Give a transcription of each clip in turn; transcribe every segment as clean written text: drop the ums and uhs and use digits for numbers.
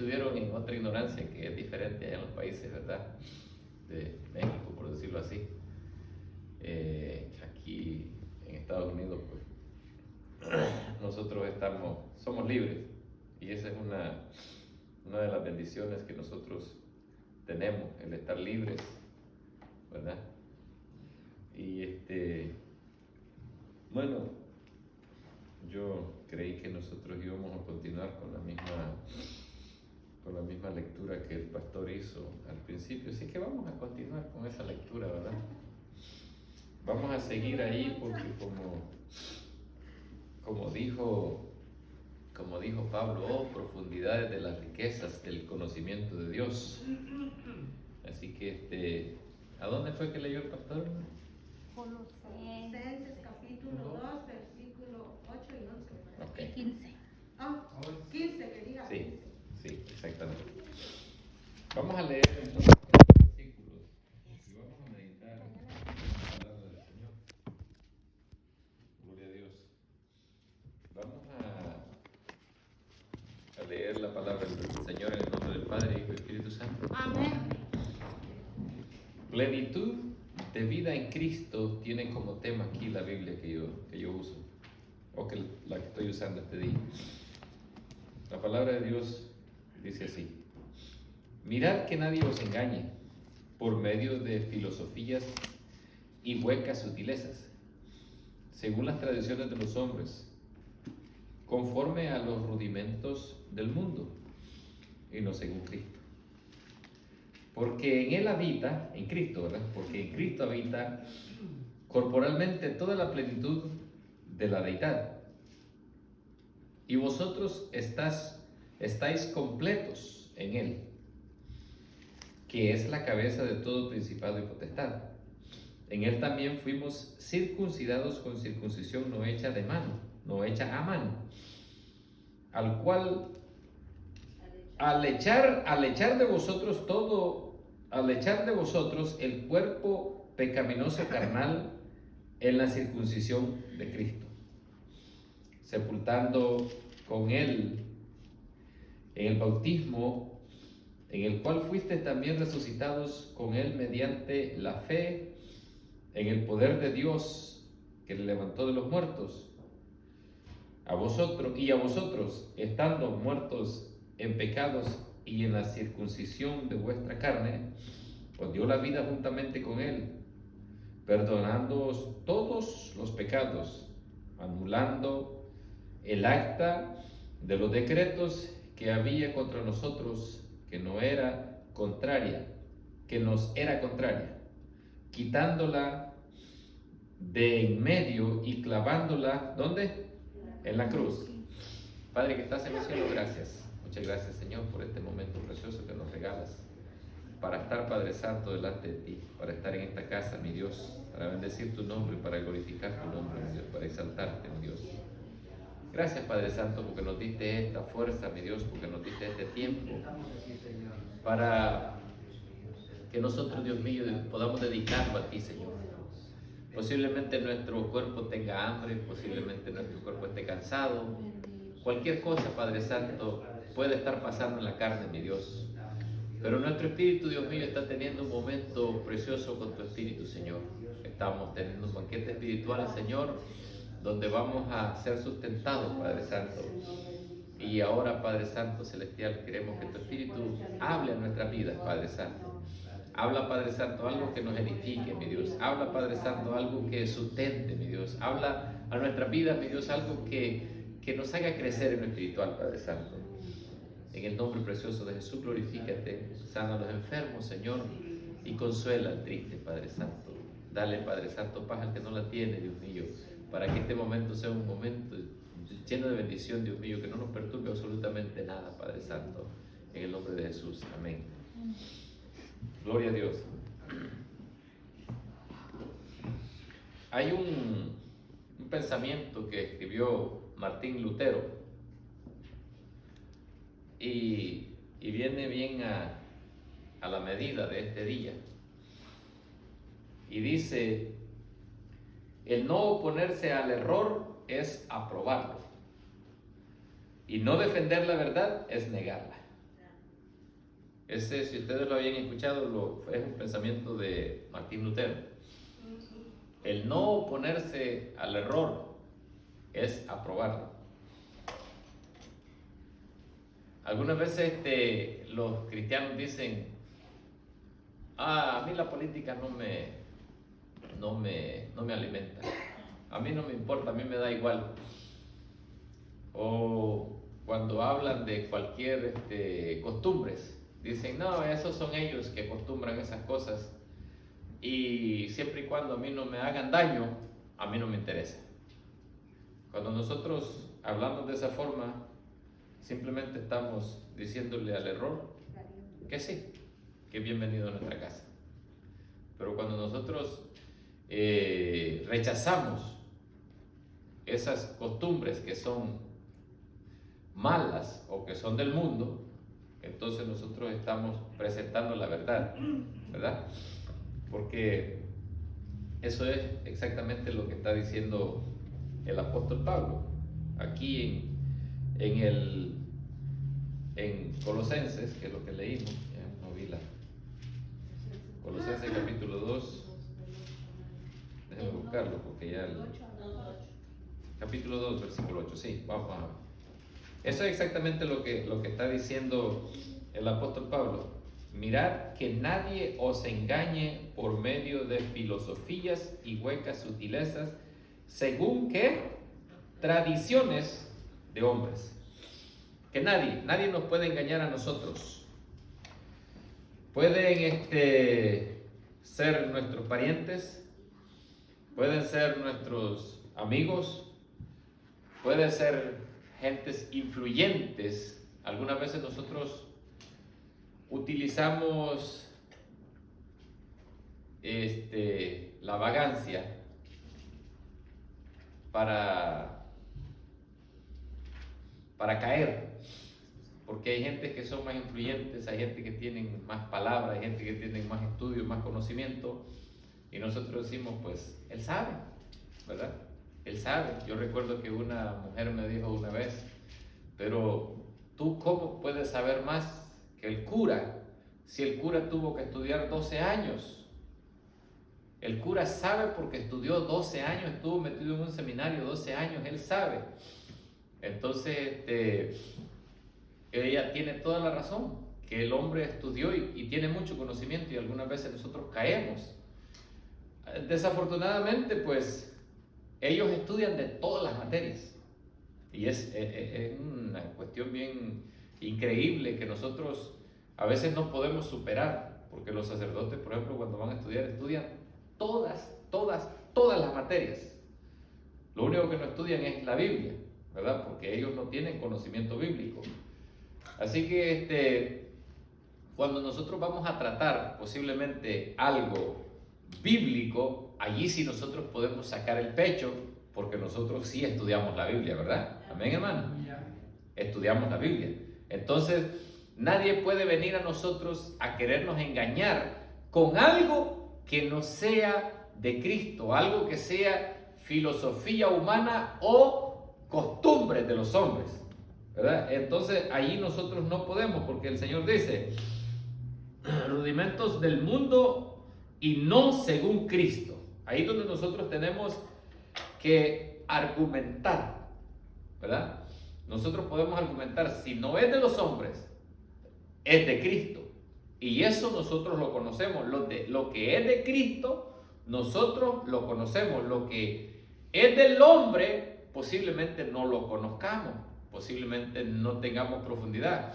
Estuvieron en otra ignorancia que es diferente allá en los países, ¿verdad? De México, por decirlo así. Aquí en Estados Unidos, pues, nosotros somos libres, y esa es una de las bendiciones que nosotros tenemos, el estar libres, ¿verdad? Y bueno, yo creí que nosotros íbamos a continuar con la misma lectura que el pastor hizo al principio, así que vamos a continuar con esa lectura, ¿verdad? Vamos a seguir ahí porque como dijo Pablo, oh, profundidades de las riquezas del conocimiento de Dios. Así que ¿a dónde fue que leyó el pastor? Colosenses capítulo 2, versículo 8 y 11. Okay. 15. 15, que diga. Sí, sí, exactamente. Vamos a leer entonces los versículos y vamos a meditar en la palabra del Señor. Gloria a Dios. Vamos a leer la palabra del Señor en el nombre del Padre, Hijo y Espíritu Santo. Amén. Plenitud de vida en Cristo tiene como tema aquí la Biblia que yo uso, o que la que estoy usando este día. La palabra de Dios dice así: mirad que nadie os engañe por medio de filosofías y huecas sutilezas, según las tradiciones de los hombres, conforme a los rudimentos del mundo, y no según Cristo. Porque en Él habita, en Cristo, ¿verdad? Porque en Cristo habita corporalmente toda la plenitud de la deidad. Y vosotros estáis completos en Él, que es la cabeza de todo principado y potestad. En Él también fuimos circuncidados con circuncisión no hecha de mano, no hecha a mano, al cual al echar de vosotros el cuerpo pecaminoso carnal en la circuncisión de Cristo, sepultando con Él en el bautismo, en el cual fuiste también resucitados con Él mediante la fe en el poder de Dios que le levantó de los muertos. A vosotros, estando muertos en pecados y en la circuncisión de vuestra carne, os dio la vida juntamente con Él, perdonándoos todos los pecados, anulando el acta de los decretos que había contra nosotros, que nos era contraria, quitándola de en medio y clavándola, ¿dónde? En la cruz. Padre que estás en los cielos, gracias. Muchas gracias, Señor, por este momento precioso que nos regalas para estar, Padre Santo, delante de ti, para estar en esta casa, mi Dios, para bendecir tu nombre, para glorificar tu nombre, mi Dios, para exaltarte, mi Dios. Gracias, Padre Santo, porque nos diste esta fuerza, mi Dios, porque nos diste este tiempo para que nosotros, Dios mío, podamos dedicarlo a ti, Señor. Posiblemente nuestro cuerpo tenga hambre, posiblemente nuestro cuerpo esté cansado. Cualquier cosa, Padre Santo, puede estar pasando en la carne, mi Dios. Pero nuestro espíritu, Dios mío, está teniendo un momento precioso con tu espíritu, Señor. Estamos teniendo un banquete espiritual, Señor, donde vamos a ser sustentados, Padre Santo. Y ahora, Padre Santo Celestial, queremos que tu espíritu hable a nuestras vidas, Padre Santo. Habla, Padre Santo, algo que nos edifique, mi Dios. Habla, Padre Santo, algo que sustente, mi Dios. Habla a nuestras vidas, mi Dios, algo que nos haga crecer en lo espiritual, Padre Santo. En el nombre precioso de Jesús, glorifícate, sana a los enfermos, Señor, y consuela al triste, Padre Santo. Dale, Padre Santo, paz al que no la tiene, Dios mío, para que este momento sea un momento lleno de bendición, Dios mío, que no nos perturbe absolutamente nada, Padre Santo. En el nombre de Jesús, amén. Gloria a Dios. Hay un pensamiento que escribió Martín Lutero y viene bien a la medida de este día. Y dice: el no oponerse al error es aprobarlo, y no defender la verdad es negarla. Ese, si ustedes lo habían escuchado, es un pensamiento de Martín Lutero. El no oponerse al error es aprobarlo. Algunas veces los cristianos dicen, a mí la política no me alimenta, a mí no me importa, a mí me da igual. O cuando hablan de cualquier costumbres, dicen, no, esos son ellos que acostumbran esas cosas y siempre y cuando a mí no me hagan daño, a mí no me interesa. Cuando nosotros hablamos de esa forma, simplemente estamos diciéndole al error que sí, que es bienvenido a nuestra casa. Pero cuando nosotros rechazamos esas costumbres que son malas o que son del mundo, entonces nosotros estamos presentando la verdad, ¿verdad? Porque eso es exactamente lo que está diciendo el apóstol Pablo aquí en Colosenses, que es lo que leímos. Ya no vi Colosenses capítulo 2, déjenme buscarlo porque ya capítulo 2 versículo 8, sí, vamos a ver. Eso es exactamente lo que está diciendo el apóstol Pablo. Mirad que nadie os engañe por medio de filosofías y huecas sutilezas, según que tradiciones de hombres. Que nadie nos puede engañar a nosotros. Pueden ser nuestros parientes, pueden ser nuestros amigos, pueden ser gentes influyentes. Algunas veces nosotros utilizamos la vagancia para caer, porque hay gente que son más influyentes, hay gente que tienen más palabras, hay gente que tiene más estudios, más conocimiento, y nosotros decimos, pues, él sabe, ¿verdad? Él sabe. Yo recuerdo que una mujer me dijo una vez, pero ¿tú cómo puedes saber más que el cura, si el cura tuvo que estudiar 12 años? El cura sabe porque estudió 12 años, estuvo metido en un seminario 12 años, él sabe. Entonces, ella tiene toda la razón, que el hombre estudió y tiene mucho conocimiento, y algunas veces nosotros caemos. Desafortunadamente, pues, ellos estudian de todas las materias, y es una cuestión bien increíble que nosotros a veces no podemos superar, porque los sacerdotes, por ejemplo, cuando van a estudiar, estudian todas las materias. Lo único que no estudian es la Biblia, ¿verdad? Porque ellos no tienen conocimiento bíblico. Así que cuando nosotros vamos a tratar posiblemente algo bíblico, allí sí nosotros podemos sacar el pecho, porque nosotros sí estudiamos la Biblia, ¿verdad? Amén, hermano. Estudiamos la Biblia. Entonces, nadie puede venir a nosotros a querernos engañar con algo que no sea de Cristo, algo que sea filosofía humana o costumbres de los hombres, ¿verdad? Entonces, allí nosotros no podemos, porque el Señor dice, rudimentos del mundo y no según Cristo. Ahí es donde nosotros tenemos que argumentar, ¿verdad? Nosotros podemos argumentar, si no es de los hombres, es de Cristo. Y eso nosotros lo conocemos. Lo que es de Cristo, nosotros lo conocemos. Lo que es del hombre, posiblemente no lo conozcamos, posiblemente no tengamos profundidad.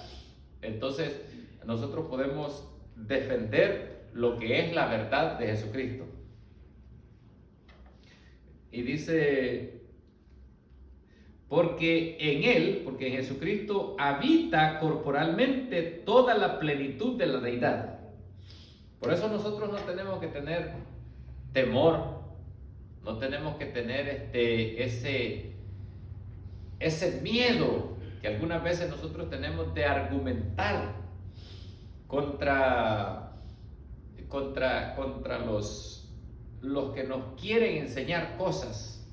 Entonces, nosotros podemos defender lo que es la verdad de Jesucristo. Y dice, porque en Jesucristo habita corporalmente toda la plenitud de la deidad. Por eso nosotros no tenemos que tener temor, no tenemos que tener ese miedo que algunas veces nosotros tenemos de argumentar contra los que nos quieren enseñar cosas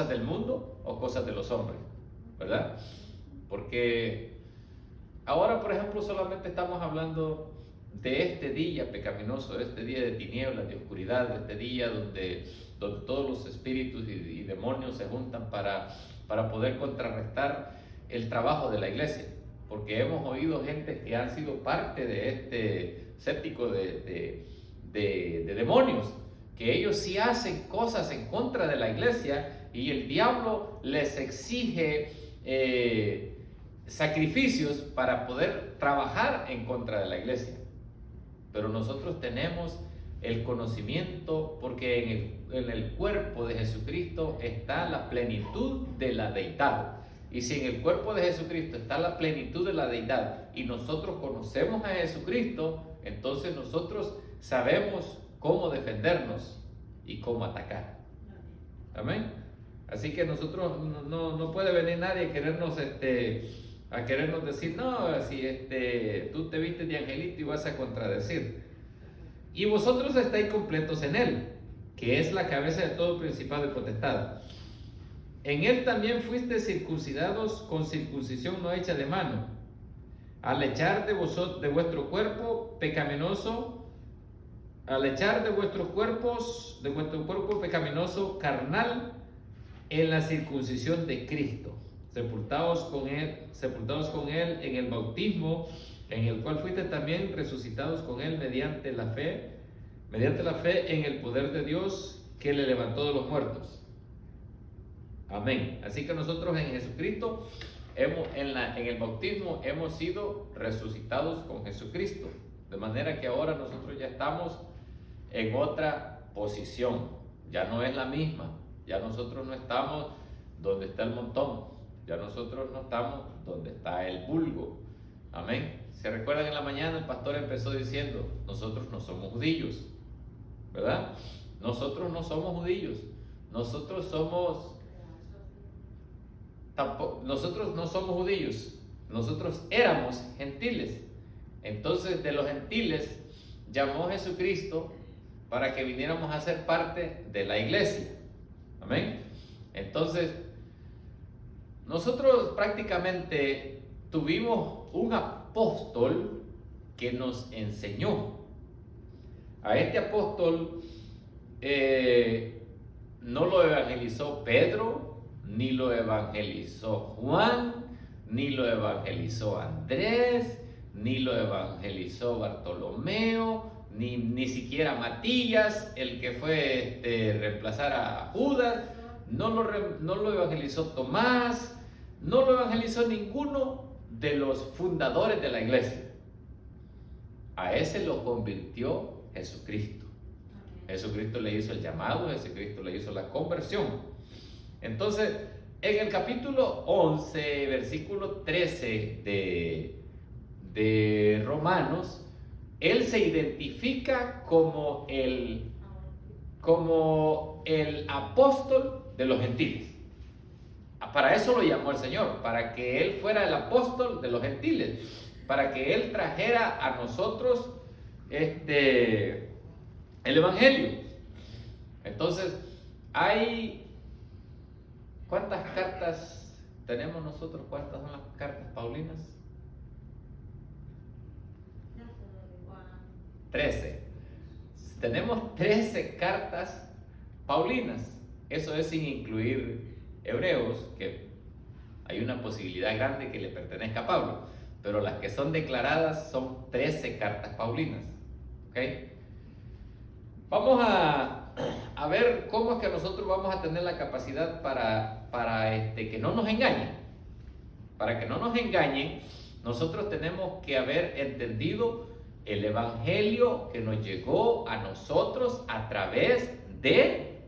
del mundo o cosas de los hombres, ¿verdad? Porque Ahora, por ejemplo, solamente estamos hablando de este día pecaminoso, de este día de tinieblas, de oscuridad, de este día donde todos los espíritus y demonios se juntan para poder contrarrestar el trabajo de la iglesia. Porque hemos oído gente que han sido parte de este séptico de demonios, que ellos sí hacen cosas en contra de la iglesia y el diablo les exige sacrificios para poder trabajar en contra de la iglesia. Pero nosotros tenemos el conocimiento, porque en el cuerpo de Jesucristo está la plenitud de la deidad. Y si en el cuerpo de Jesucristo está la plenitud de la deidad y nosotros conocemos a Jesucristo, entonces nosotros sabemos cómo defendernos y cómo atacar. Amén. Así que nosotros no puede venir nadie a querernos decir, no, si tú te viste de angelito y vas a contradecir. Y vosotros estáis completos en él, que es la cabeza de todo principado y potestad. En él también fuiste circuncidados con circuncisión no hecha de mano, al echar de vuestro cuerpo pecaminoso, al echar de vuestro cuerpo pecaminoso carnal en la circuncisión de Cristo, sepultados con él en el bautismo, en el cual fuiste también resucitados con él mediante la fe en el poder de Dios que le levantó de los muertos. Amén. Así que nosotros en Jesucristo, en el bautismo, hemos sido resucitados con Jesucristo. De manera que ahora nosotros ya estamos en otra posición. Ya no es la misma. Ya nosotros no estamos donde está el montón. Ya nosotros no estamos donde está el vulgo. Amén. ¿Se recuerdan en la mañana? El pastor empezó diciendo, nosotros no somos judíos. ¿Verdad? Nosotros no somos judíos. Nosotros no somos judíos, nosotros éramos gentiles. Entonces de los gentiles llamó Jesucristo para que viniéramos a ser parte de la iglesia. Amén. Entonces nosotros prácticamente tuvimos un apóstol que nos enseñó. A este apóstol no lo evangelizó Pedro, ni lo evangelizó Juan, ni lo evangelizó Andrés, ni lo evangelizó Bartolomeo, ni siquiera Matías, el que fue reemplazar a Judas, no lo evangelizó Tomás, no lo evangelizó ninguno de los fundadores de la iglesia. A ese lo convirtió Jesucristo. Jesucristo le hizo el llamado, Jesucristo le hizo la conversión. Entonces, en el capítulo 11, versículo 13 de Romanos, él se identifica como el apóstol de los gentiles. Para eso lo llamó el Señor, para que él fuera el apóstol de los gentiles, para que él trajera a nosotros el evangelio. Entonces, ¿cuántas cartas tenemos nosotros? ¿Cuántas son las cartas paulinas? 13. Tenemos 13 cartas paulinas. Eso es sin incluir Hebreos, que hay una posibilidad grande que le pertenezca a Pablo, pero las que son declaradas son 13 cartas paulinas. ¿Ok? Vamos a ver cómo es que nosotros vamos a tener la capacidad para que no nos engañen. Para que no nos engañen, nosotros tenemos que haber entendido el evangelio que nos llegó a nosotros a través de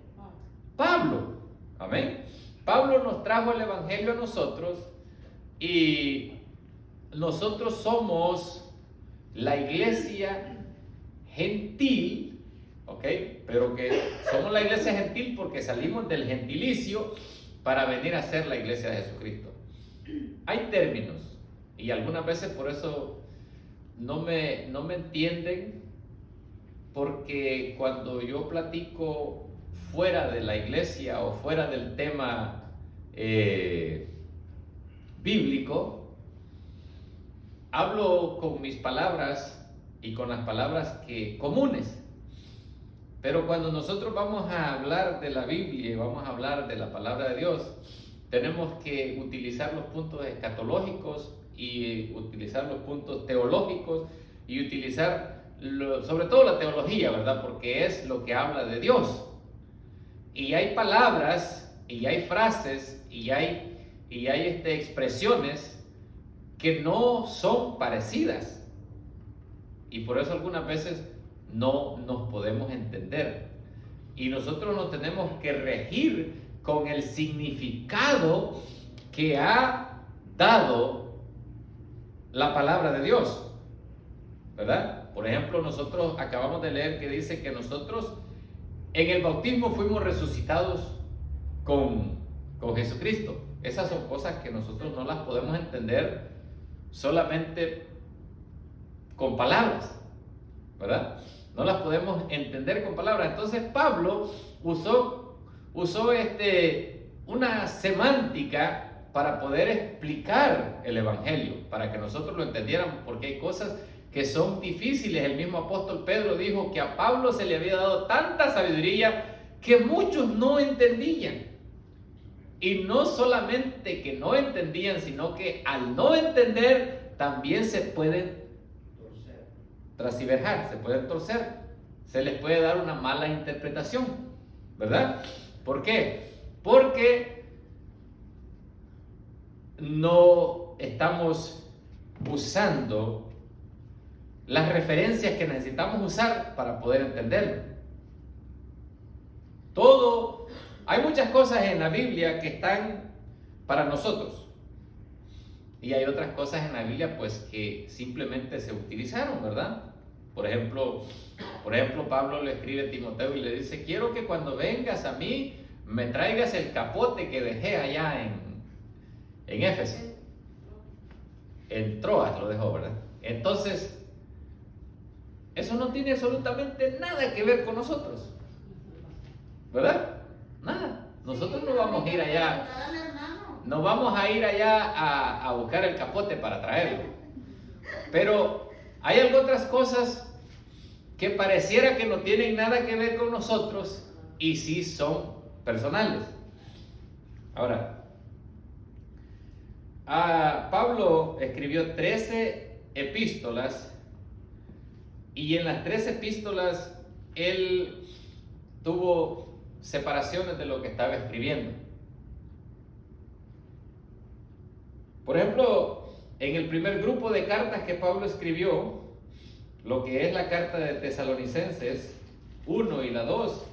Pablo. Amén. Pablo nos trajo el evangelio a nosotros y nosotros somos la iglesia gentil, ¿ok? Pero que somos la iglesia gentil porque salimos del gentilicio para venir a ser la iglesia de Jesucristo. Hay términos y algunas veces por eso no me entienden, porque cuando yo platico fuera de la iglesia o fuera del tema bíblico, hablo con mis palabras y con las palabras comunes. Pero cuando nosotros vamos a hablar de la Biblia y vamos a hablar de la palabra de Dios, tenemos que utilizar los puntos escatológicos y utilizar los puntos teológicos y utilizar sobre todo la teología, ¿verdad? Porque es lo que habla de Dios. Y hay palabras y hay frases y hay expresiones que no son parecidas. Y por eso algunas veces no nos podemos entender. Y nosotros nos tenemos que regir con el significado que ha dado la palabra de Dios, ¿verdad? Por ejemplo, nosotros acabamos de leer que dice que nosotros en el bautismo fuimos resucitados con Jesucristo. Esas son cosas que nosotros no las podemos entender solamente con palabras, ¿verdad? No las podemos entender con palabras. Entonces Pablo usó una semántica para poder explicar el evangelio, para que nosotros lo entendiéramos, porque hay cosas que son difíciles. El mismo apóstol Pedro dijo que a Pablo se le había dado tanta sabiduría que muchos no entendían. Y no solamente que no entendían, sino que al no entender también se pueden transverjar, se pueden torcer, se les puede dar una mala interpretación, ¿verdad? ¿Por qué? Porque no estamos usando las referencias que necesitamos usar para poder entenderlo. Hay muchas cosas en la Biblia que están para nosotros y hay otras cosas en la Biblia pues que simplemente se utilizaron, ¿verdad? Por ejemplo, Pablo le escribe a Timoteo y le dice: quiero que cuando vengas a mí me traigas el capote que dejé allá en Éfeso. En Troas lo dejó, ¿verdad? Entonces, eso no tiene absolutamente nada que ver con nosotros, ¿verdad? Nada. Nosotros no vamos a ir allá. No vamos a ir allá a buscar el capote para traerlo. Pero hay otras cosas que pareciera que no tienen nada que ver con nosotros y sí son personales. Ahora, Pablo escribió 13 epístolas y en las 13 epístolas él tuvo separaciones de lo que estaba escribiendo. Por ejemplo, en el primer grupo de cartas que Pablo escribió, lo que es la carta de Tesalonicenses 1 y la 2,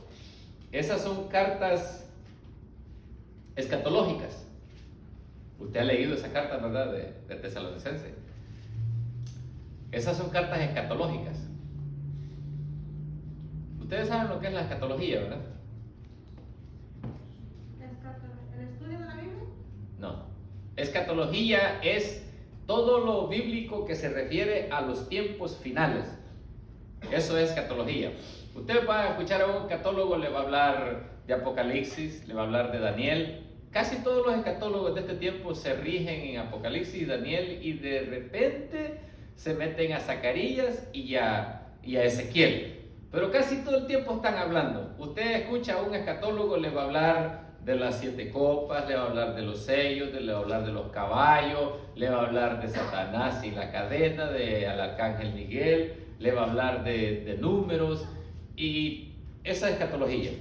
esas son cartas escatológicas. Usted ha leído esa carta, ¿verdad? De Tesalonicenses. Esas son cartas escatológicas. Ustedes saben lo que es la escatología, ¿verdad? ¿El estudio de la Biblia? No. Escatología es todo lo bíblico que se refiere a los tiempos finales. Eso es escatología. Usted va a escuchar a un escatólogo, le va a hablar de Apocalipsis, le va a hablar de Daniel. Casi todos los escatólogos de este tiempo se rigen en Apocalipsis y Daniel, y de repente se meten a Zacarías y a Ezequiel. Pero casi todo el tiempo están hablando. Usted escucha a un escatólogo, le va a hablar de las 7 copas, le va a hablar de los sellos, le va a hablar de los caballos, le va a hablar de Satanás y la cadena, al arcángel Miguel, le va a hablar de números, y esa es escatología,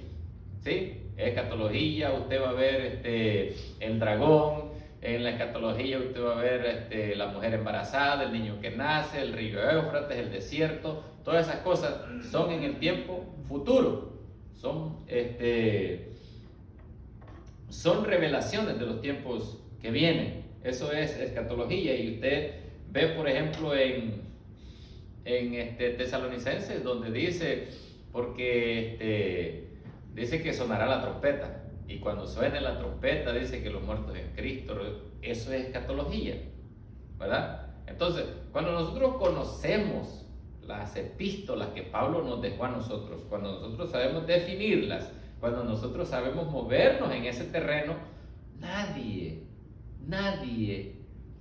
¿sí? Escatología, usted va a ver el dragón, en la escatología usted va a ver la mujer embarazada, el niño que nace, el río Éufrates, el desierto. Todas esas cosas son en el tiempo futuro, son revelaciones de los tiempos que vienen. Eso es escatología. Y usted ve, por ejemplo, en Tesalonicenses, donde dice, porque dice que sonará la trompeta, y cuando suene la trompeta dice que los muertos en Cristo. Eso es escatología, ¿verdad? Entonces, cuando nosotros conocemos las epístolas que Pablo nos dejó a nosotros, cuando nosotros sabemos definirlas, cuando nosotros sabemos movernos en ese terreno, nadie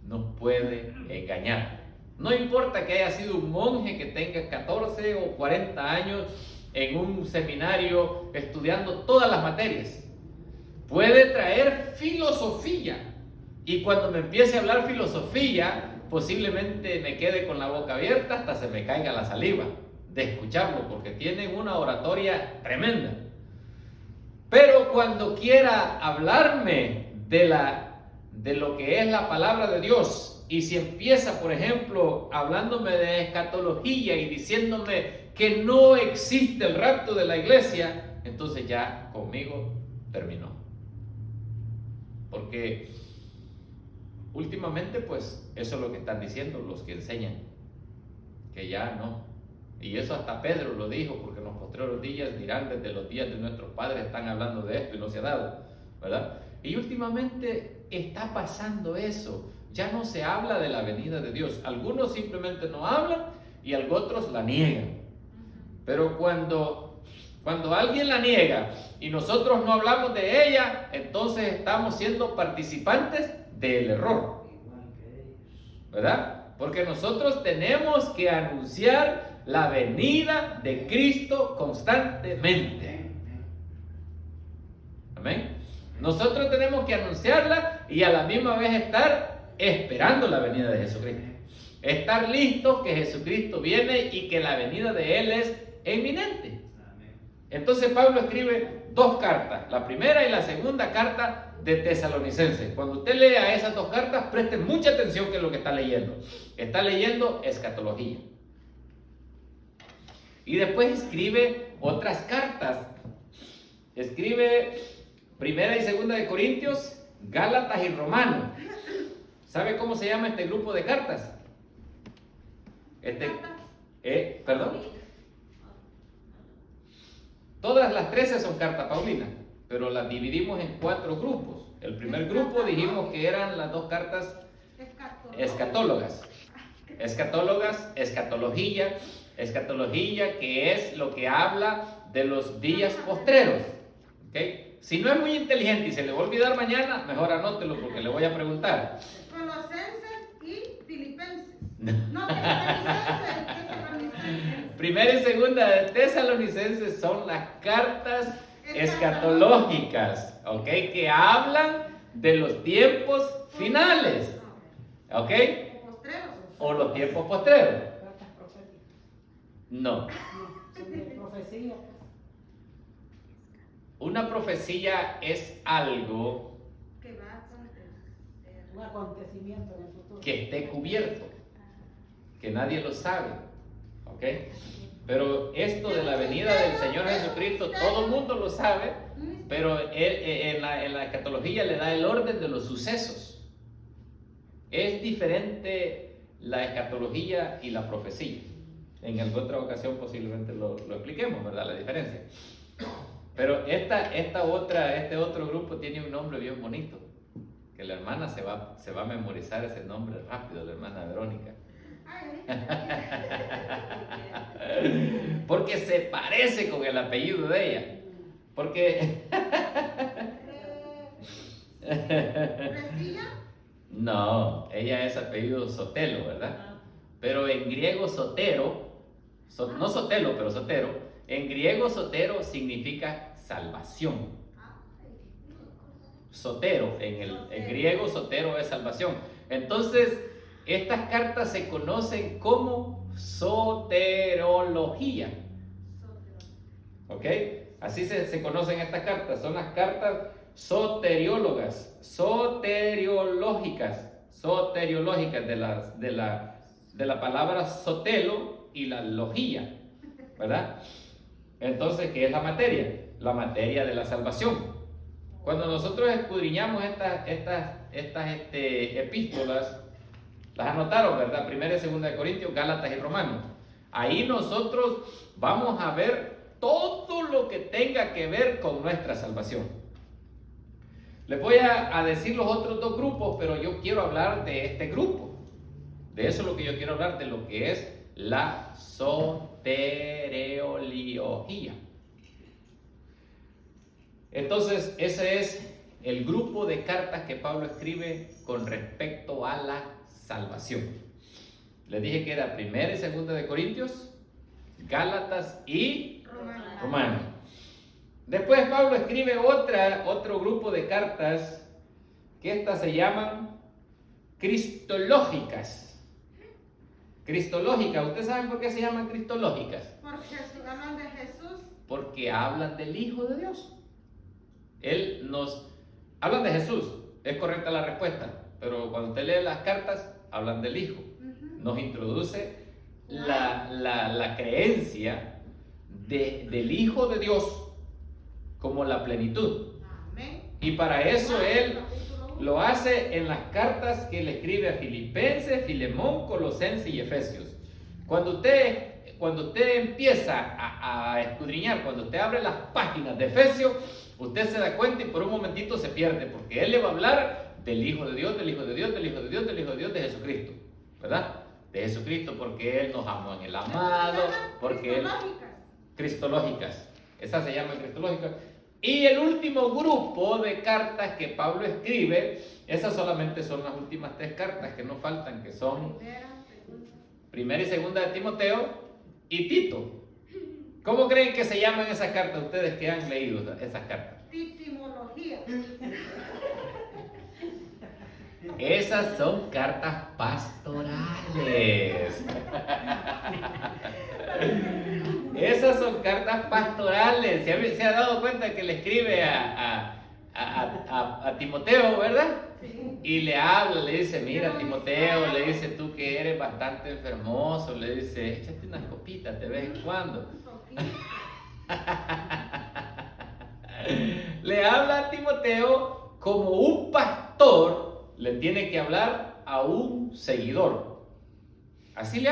nos puede engañar. No importa que haya sido un monje que tenga 14 o 40 años en un seminario estudiando todas las materias. Puede traer filosofía. Y cuando me empiece a hablar filosofía, posiblemente me quede con la boca abierta hasta se me caiga la saliva de escucharlo, porque tienen una oratoria tremenda. Pero cuando quiera hablarme de lo que es la palabra de Dios, y si empieza, por ejemplo, hablándome de escatología y diciéndome que no existe el rapto de la iglesia, entonces ya conmigo terminó. Porque últimamente, pues, eso es lo que están diciendo los que enseñan, que ya no. Y eso hasta Pedro lo dijo, porque en los postreros días dirán, desde los días de nuestros padres están hablando de esto y no se ha dado, ¿verdad? Y últimamente está pasando eso. Ya no se habla de la venida de Dios. Algunos simplemente no hablan y otros la niegan. Pero cuando alguien la niega y nosotros no hablamos de ella, entonces estamos siendo participantes del error, ¿verdad? Porque nosotros tenemos que anunciar la venida de Cristo constantemente. Amén. Nosotros tenemos que anunciarla y a la misma vez estar esperando la venida de Jesucristo. Estar listos que Jesucristo viene y que la venida de Él es inminente. Entonces Pablo escribe dos cartas, la primera y la segunda carta de Tesalonicenses. Cuando usted lea esas dos cartas, preste mucha atención que es lo que está leyendo. Está leyendo escatología. Y después escribe otras cartas. Escribe primera y segunda de Corintios, Gálatas y Romanos. ¿Sabe cómo se llama este grupo de cartas? ¿Perdón? Todas las 13 son cartas paulinas, pero las dividimos en 4 grupos. El primer grupo dijimos que eran las 2 cartas escatólogas. Escatología, que es lo que habla de los días postreros. ¿Okay? Si no es muy inteligente y se le va a olvidar mañana, mejor anótelo porque le voy a preguntar. Colosenses y Filipenses. No, Tesalonicenses. Primera y segunda de Tesalonicenses son las cartas escatológicas, ¿ok? Que hablan de los tiempos finales, ¿ok? O los tiempos postreros. No. Una profecía es algo que va a acontecer. Un acontecimiento en el futuro. Que esté cubierto, que nadie lo sabe, ¿ok? Pero esto de la venida del Señor Jesucristo, todo el mundo lo sabe, pero en la escatología le da el orden de los sucesos. Es diferente la escatología y la profecía. En alguna otra ocasión posiblemente lo expliquemos, ¿verdad? La diferencia. Pero este otro grupo tiene un nombre bien bonito, que la hermana se va a memorizar ese nombre rápido, la hermana Verónica. Porque se parece con el apellido de ella. Porque no, ella es apellido Sotelo, ¿verdad? Pero en griego Sotero, no Sotelo, pero Sotero, en griego Sotero significa salvación. Sotero, en griego Sotero es salvación. Entonces, estas cartas se conocen como soterología. ¿Ok? Así se conocen estas cartas. Son las cartas soteriológicas de la palabra sotelo y la logía, ¿verdad? Entonces, ¿qué es la materia? La materia de la salvación. Cuando nosotros escudriñamos estas epístolas, las anotaron, ¿verdad? Primera y segunda de Corintios, Gálatas y Romanos. Ahí nosotros vamos a ver todo lo que tenga que ver con nuestra salvación. Les voy a decir los otros 2 grupos, pero yo quiero hablar de este grupo. De eso es lo que yo quiero hablar, de lo que es la soteriología. Entonces, ese es el grupo de cartas que Pablo escribe con respecto a la salvación. Le dije que era Primera y Segunda de Corintios, Gálatas y Romanos. Después Pablo escribe otro grupo de cartas que estas se llaman cristológicas. Cristológicas, ¿ustedes saben por qué se llaman cristológicas? Porque hablan de Jesús. Porque hablan del Hijo de Dios. Hablan de Jesús, es correcta la respuesta, pero cuando usted lee las cartas, hablan del Hijo. Nos introduce la creencia del Hijo de Dios como la plenitud. Amén. Y para eso él lo hace en las cartas que le escribe a Filipenses, Filemón, Colosenses y Efesios. Cuando usted empieza a escudriñar, cuando usted abre las páginas de Efesios, usted se da cuenta y por un momentito se pierde, porque él le va a hablar del Hijo de Dios, del Hijo de Dios, del Hijo de Dios, del Hijo de Dios, de Jesucristo, ¿verdad? De Jesucristo, porque él nos amó en el amado, porque él... Cristológicas, esas se llaman cristológicas. Y el último grupo de cartas que Pablo escribe, esas solamente son las últimas 3 cartas que nos faltan, que son Primera y Segunda de Timoteo y Tito. ¿Cómo creen que se llaman esas cartas ustedes que han leído esas cartas? Titimología. Esas son cartas pastorales. Esas son cartas pastorales. ¿Se ha dado cuenta que le escribe a Timoteo, verdad? Sí. Y le habla, le dice, mira Timoteo, le dice, tú que eres bastante enfermoso, le dice, échate unas copitas de vez en cuando. Le habla a Timoteo como un pastor le tiene que hablar a un seguidor. Así le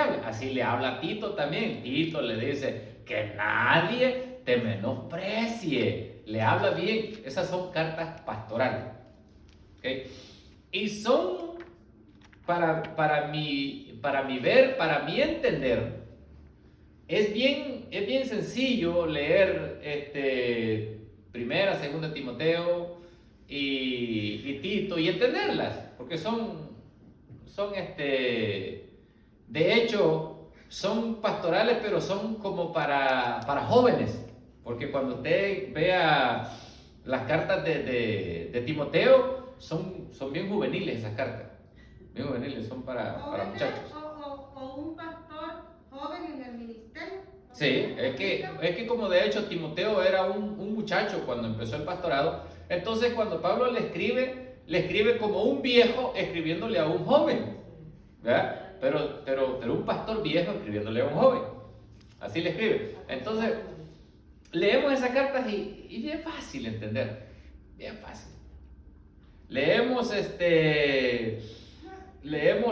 habla a Tito también. Tito le dice que nadie te menosprecie. Le habla bien. Esas son cartas pastorales. ¿Okay? Y son para mi entender. Es bien sencillo leer Primera, Segunda Timoteo y Tito y entenderlas, porque de hecho son pastorales, pero son como para jóvenes, porque cuando usted vea las cartas de Timoteo son bien juveniles esas cartas, bien juveniles, son para muchachos. O un pastor joven en el ministerio. Sí, es que como de hecho Timoteo era un muchacho cuando empezó el pastorado, entonces cuando Pablo le escribe como un viejo escribiéndole a un joven, ¿verdad? Pero un pastor viejo escribiéndole a un joven, así le escribe. Entonces leemos esas cartas y bien fácil entender, bien fácil. Leemos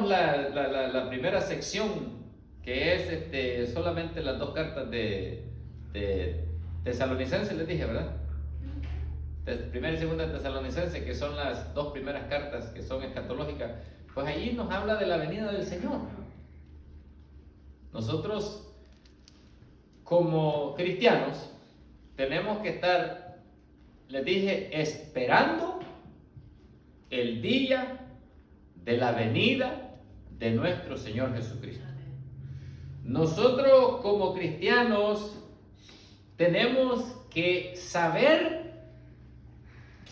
la primera sección, que es solamente las 2 cartas de Tesalonicenses, les dije, ¿verdad? Primera y Segunda de Tesalonicenses, que son las 2 primeras cartas que son escatológicas, pues allí nos habla de la venida del Señor. Nosotros, como cristianos, tenemos que estar, les dije, esperando el día de la venida de nuestro Señor Jesucristo. Nosotros como cristianos tenemos que saber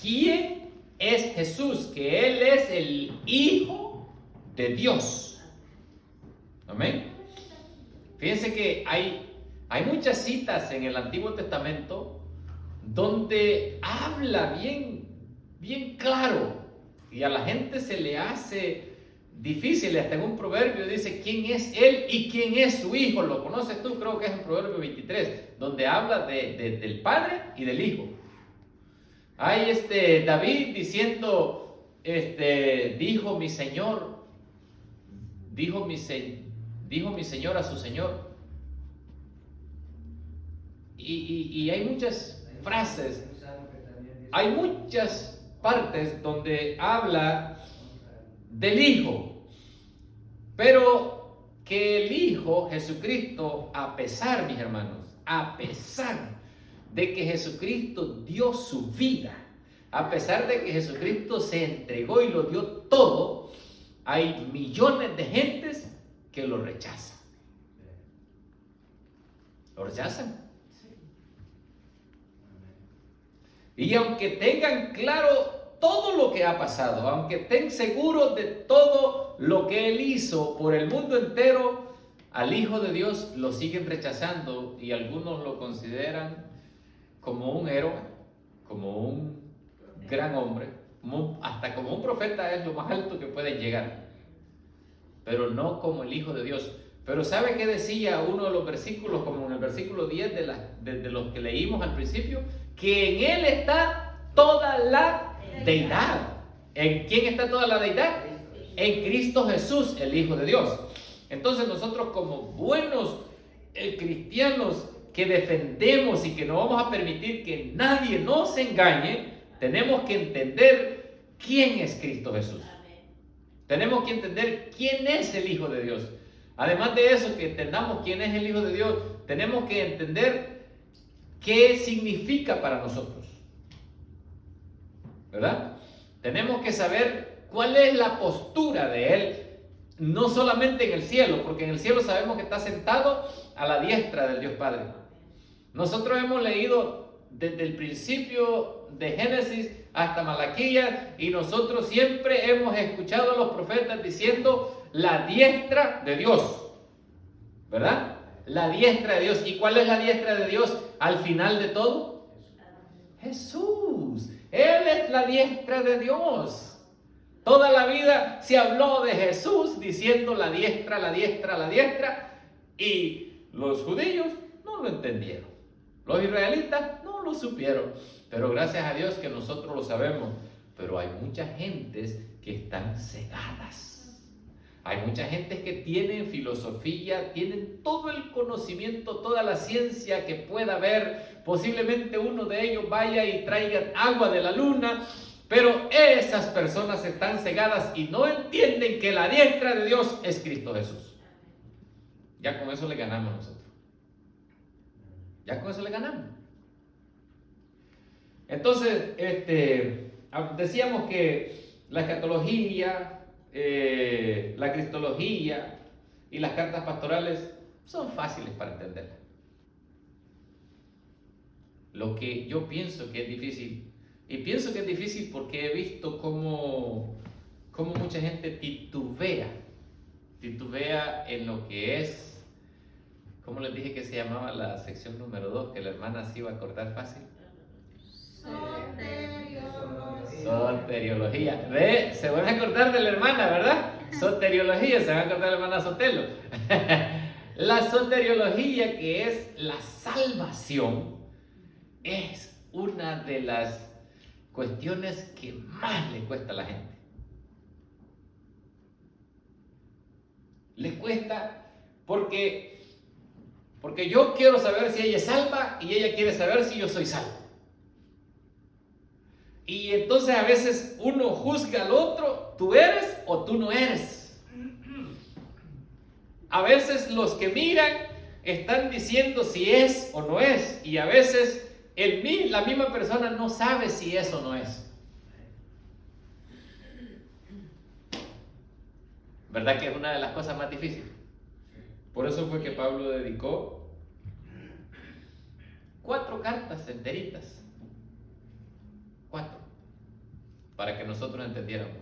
quién es Jesús, que Él es el Hijo de Dios. Amén. Fíjense que hay muchas citas en el Antiguo Testamento donde habla bien claro y a la gente se le hace difícil. Hasta en un proverbio dice quién es Él y quién es su Hijo. ¿Lo conoces tú? Creo que es en Proverbio 23, donde habla del Padre y del Hijo. Hay David diciendo, dijo mi Señor a su Señor. Y hay muchas frases, hay muchas partes donde habla del Hijo, pero que el Hijo Jesucristo, a pesar, mis hermanos, a pesar de que Jesucristo dio su vida, a pesar de que Jesucristo se entregó y lo dio todo, hay millones de gentes que lo rechazan. Lo rechazan. Y aunque tengan claro todo lo que ha pasado, aunque estén seguros de todo lo que Él hizo por el mundo entero, al Hijo de Dios lo siguen rechazando y algunos lo consideran como un héroe, como un gran hombre, hasta como un profeta es lo más alto que pueden llegar, pero no como el Hijo de Dios. Pero ¿sabe qué decía uno de los versículos, como en el versículo 10 de los que leímos al principio? Que en Él está toda la deidad. ¿En quién está toda la deidad? En Cristo Jesús, el Hijo de Dios. Entonces nosotros como buenos cristianos que defendemos y que no vamos a permitir que nadie nos engañe, tenemos que entender quién es Cristo Jesús. Tenemos que entender quién es el Hijo de Dios. Además de eso, que entendamos quién es el Hijo de Dios, tenemos que entender qué significa para nosotros, ¿verdad? Tenemos que saber cuál es la postura de Él, no solamente en el cielo, porque en el cielo sabemos que está sentado a la diestra del Dios Padre. Nosotros hemos leído desde el principio de Génesis hasta Malaquías y nosotros siempre hemos escuchado a los profetas diciendo la diestra de Dios, ¿verdad? La diestra de Dios. ¿Y cuál es la diestra de Dios al final de todo? Jesús. Él es la diestra de Dios. Toda la vida se habló de Jesús diciendo la diestra, la diestra, la diestra, y los judíos no lo entendieron. Los israelitas no lo supieron, pero gracias a Dios que nosotros lo sabemos. Pero hay muchas gentes que están cegadas. Hay mucha gente que tienen filosofía, tienen todo el conocimiento, toda la ciencia que pueda haber. Posiblemente uno de ellos vaya y traiga agua de la luna, pero esas personas están cegadas y no entienden que la diestra de Dios es Cristo Jesús. Ya con eso le ganamos nosotros. Ya con eso le ganamos. Entonces, decíamos que la escatología, la cristología y las cartas pastorales son fáciles para entender. Lo que yo pienso que es difícil, y pienso que es difícil porque he visto cómo mucha gente titubea en lo que es, ¿cómo les dije que se llamaba la sección número 2? Que la hermana se iba a acordar fácil. Soteriología. ¿Ve? Se van a acordar de la hermana, ¿verdad? Soteriología, se van a acordar de la hermana Sotelo. La soteriología, que es la salvación, es una de las cuestiones que más le cuesta a la gente. Le cuesta porque yo quiero saber si ella es salva y ella quiere saber si yo soy salvo. Y entonces a veces uno juzga al otro, tú eres o tú no eres. A veces los que miran están diciendo si es o no es, y a veces la misma persona no sabe si es o no es. ¿Verdad que es una de las cosas más difíciles? Por eso fue que Pablo dedicó 4 cartas enteritas. 4. Para que nosotros entendiéramos.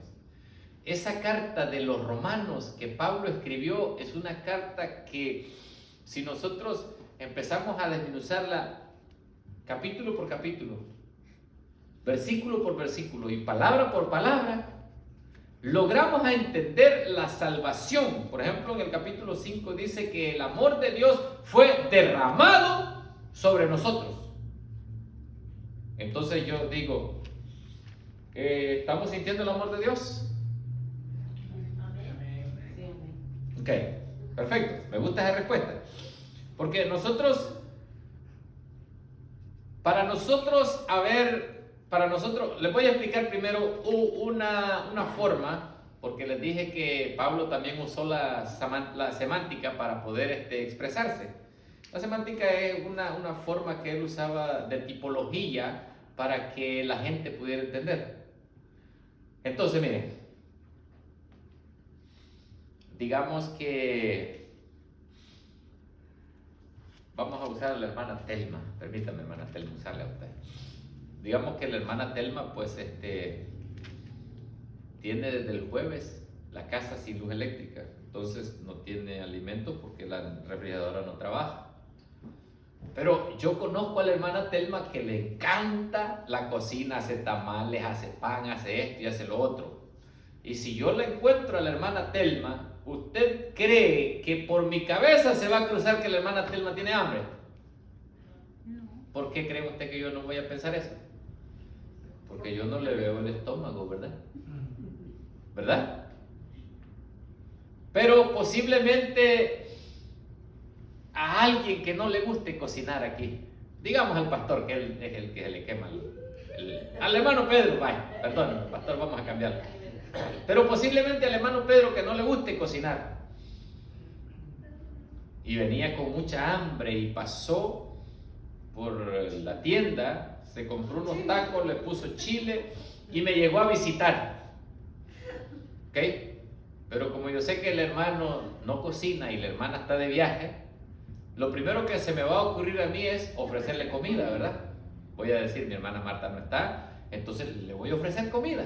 Esa carta de los Romanos que Pablo escribió es una carta que, si nosotros empezamos a desmenuzarla capítulo por capítulo, versículo por versículo y palabra por palabra, logramos a entender la salvación. Por ejemplo, en el capítulo 5 dice que el amor de Dios fue derramado sobre nosotros. Entonces yo digo, ¿estamos sintiendo el amor de Dios? Ok, perfecto, me gusta esa respuesta. Porque para nosotros, les voy a explicar primero una forma, porque les dije que Pablo también usó la semántica para poder expresarse. La semántica es una forma que él usaba de tipología para que la gente pudiera entender. Entonces, miren, digamos que vamos a usar a la hermana Telma. Permítame, hermana Telma, usarla a usted. Digamos que la hermana Telma, pues, tiene desde el jueves la casa sin luz eléctrica. Entonces no tiene alimento porque la refrigeradora no trabaja. Pero yo conozco a la hermana Telma que le encanta la cocina, hace tamales, hace pan, hace esto y hace lo otro. Y si yo le encuentro a la hermana Telma, ¿usted cree que por mi cabeza se va a cruzar que la hermana Telma tiene hambre? No. ¿Por qué cree usted que yo no voy a pensar eso? Porque yo no le veo el estómago, ¿verdad? ¿Verdad? Pero posiblemente a alguien que no le guste cocinar aquí, digamos al pastor, que él es el que se le quema al hermano Pedro, vaya, perdón, pastor, vamos a cambiarlo. Pero posiblemente al hermano Pedro que no le guste cocinar y venía con mucha hambre y pasó por la tienda, se compró unos tacos, le puso chile y me llegó a visitar. ¿Ok? Pero como yo sé que el hermano no cocina y la hermana está de viaje, lo primero que se me va a ocurrir a mí es ofrecerle comida, ¿verdad? Voy a decir, mi hermana Marta no está, entonces le voy a ofrecer comida.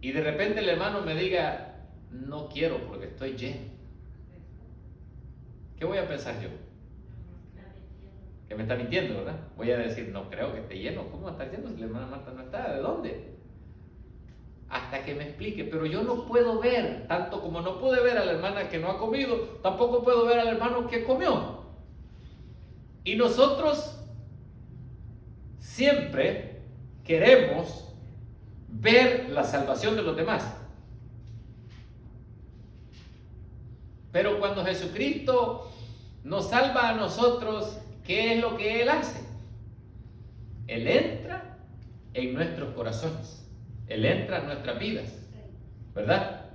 Y de repente el hermano me diga, no quiero porque estoy lleno. ¿Qué voy a pensar yo? Que me está mintiendo, ¿verdad? Voy a decir, no creo que esté lleno. ¿Cómo va a estar lleno si la hermana Marta no está? ¿De dónde? Hasta que me explique. Pero yo no puedo ver, tanto como no pude ver a la hermana que no ha comido, tampoco puedo ver al hermano que comió. Y nosotros siempre queremos ver la salvación de los demás. Pero cuando Jesucristo nos salva a nosotros, ¿qué es lo que Él hace? Él entra en nuestros corazones. Él entra en nuestras vidas. ¿Verdad?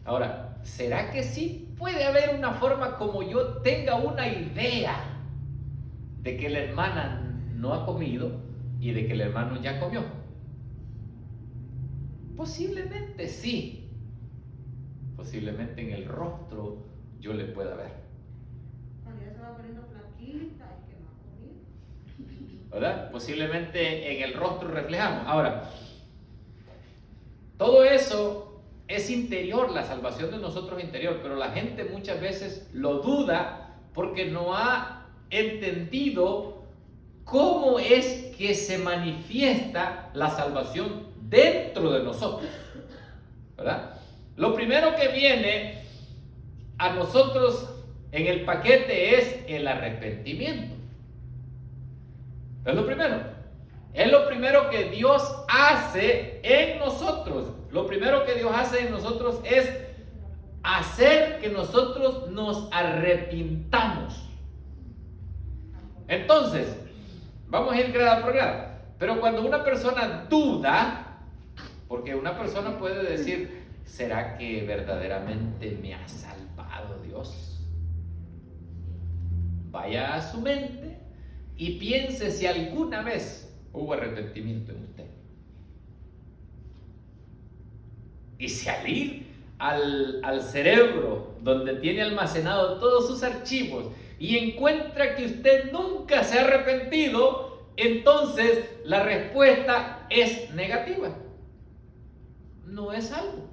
Ahora, ¿será que sí puede haber una forma como yo tenga una idea de que la hermana no ha comido y de que el hermano ya comió? Posiblemente sí. Posiblemente en el rostro yo le pueda ver. Cuando ya se va poniendo flaquita, es que no ha comido. ¿Verdad? Posiblemente en el rostro reflejamos. Ahora, todo eso es interior, la salvación de nosotros es interior, pero la gente muchas veces lo duda porque no ha entendido cómo es que se manifiesta la salvación dentro de nosotros. ¿Verdad? Lo primero que viene a nosotros en el paquete es el arrepentimiento. Es lo primero. Es lo primero que Dios hace en nosotros. Lo primero que Dios hace en nosotros es hacer que nosotros nos arrepintamos. Entonces, vamos a ir grado por grado. Pero cuando una persona duda, porque una persona puede decir, ¿será que verdaderamente me ha salvado Dios? Vaya a su mente y piense si alguna vez hubo arrepentimiento en usted. Y si al ir al cerebro, donde tiene almacenado todos sus archivos, y encuentra que usted nunca se ha arrepentido, entonces la respuesta es negativa. No es algo.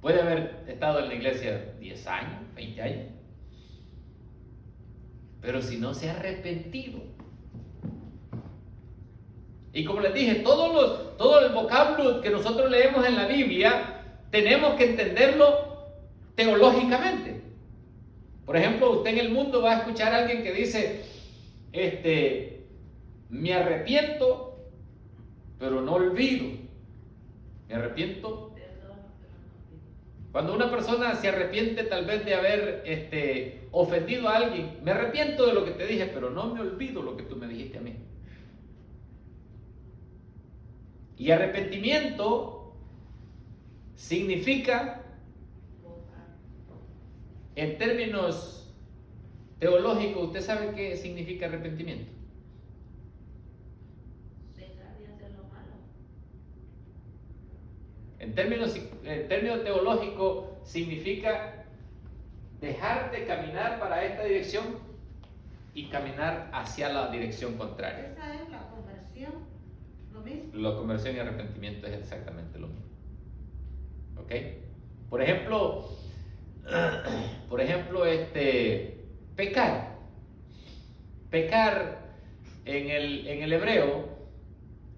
Puede haber estado en la iglesia 10 años, 20 años, pero si no se ha arrepentido. Y como les dije, todo el vocablo que nosotros leemos en la Biblia, tenemos que entenderlo teológicamente. Por ejemplo, usted en el mundo va a escuchar a alguien que dice, me arrepiento, pero no olvido. Me arrepiento. Cuando una persona se arrepiente tal vez de haber ofendido a alguien, me arrepiento de lo que te dije, pero no me olvido lo que tú me dijiste a mí. Y arrepentimiento significa, en términos teológicos, ¿usted sabe qué significa arrepentimiento? Dejar de hacer lo malo. el término teológico significa dejar de caminar para esta dirección y caminar hacia la dirección contraria. Esa es la conversión, lo mismo. La conversión y arrepentimiento es exactamente lo mismo. ¿Ok? Por ejemplo, pecar. Pecar en el hebreo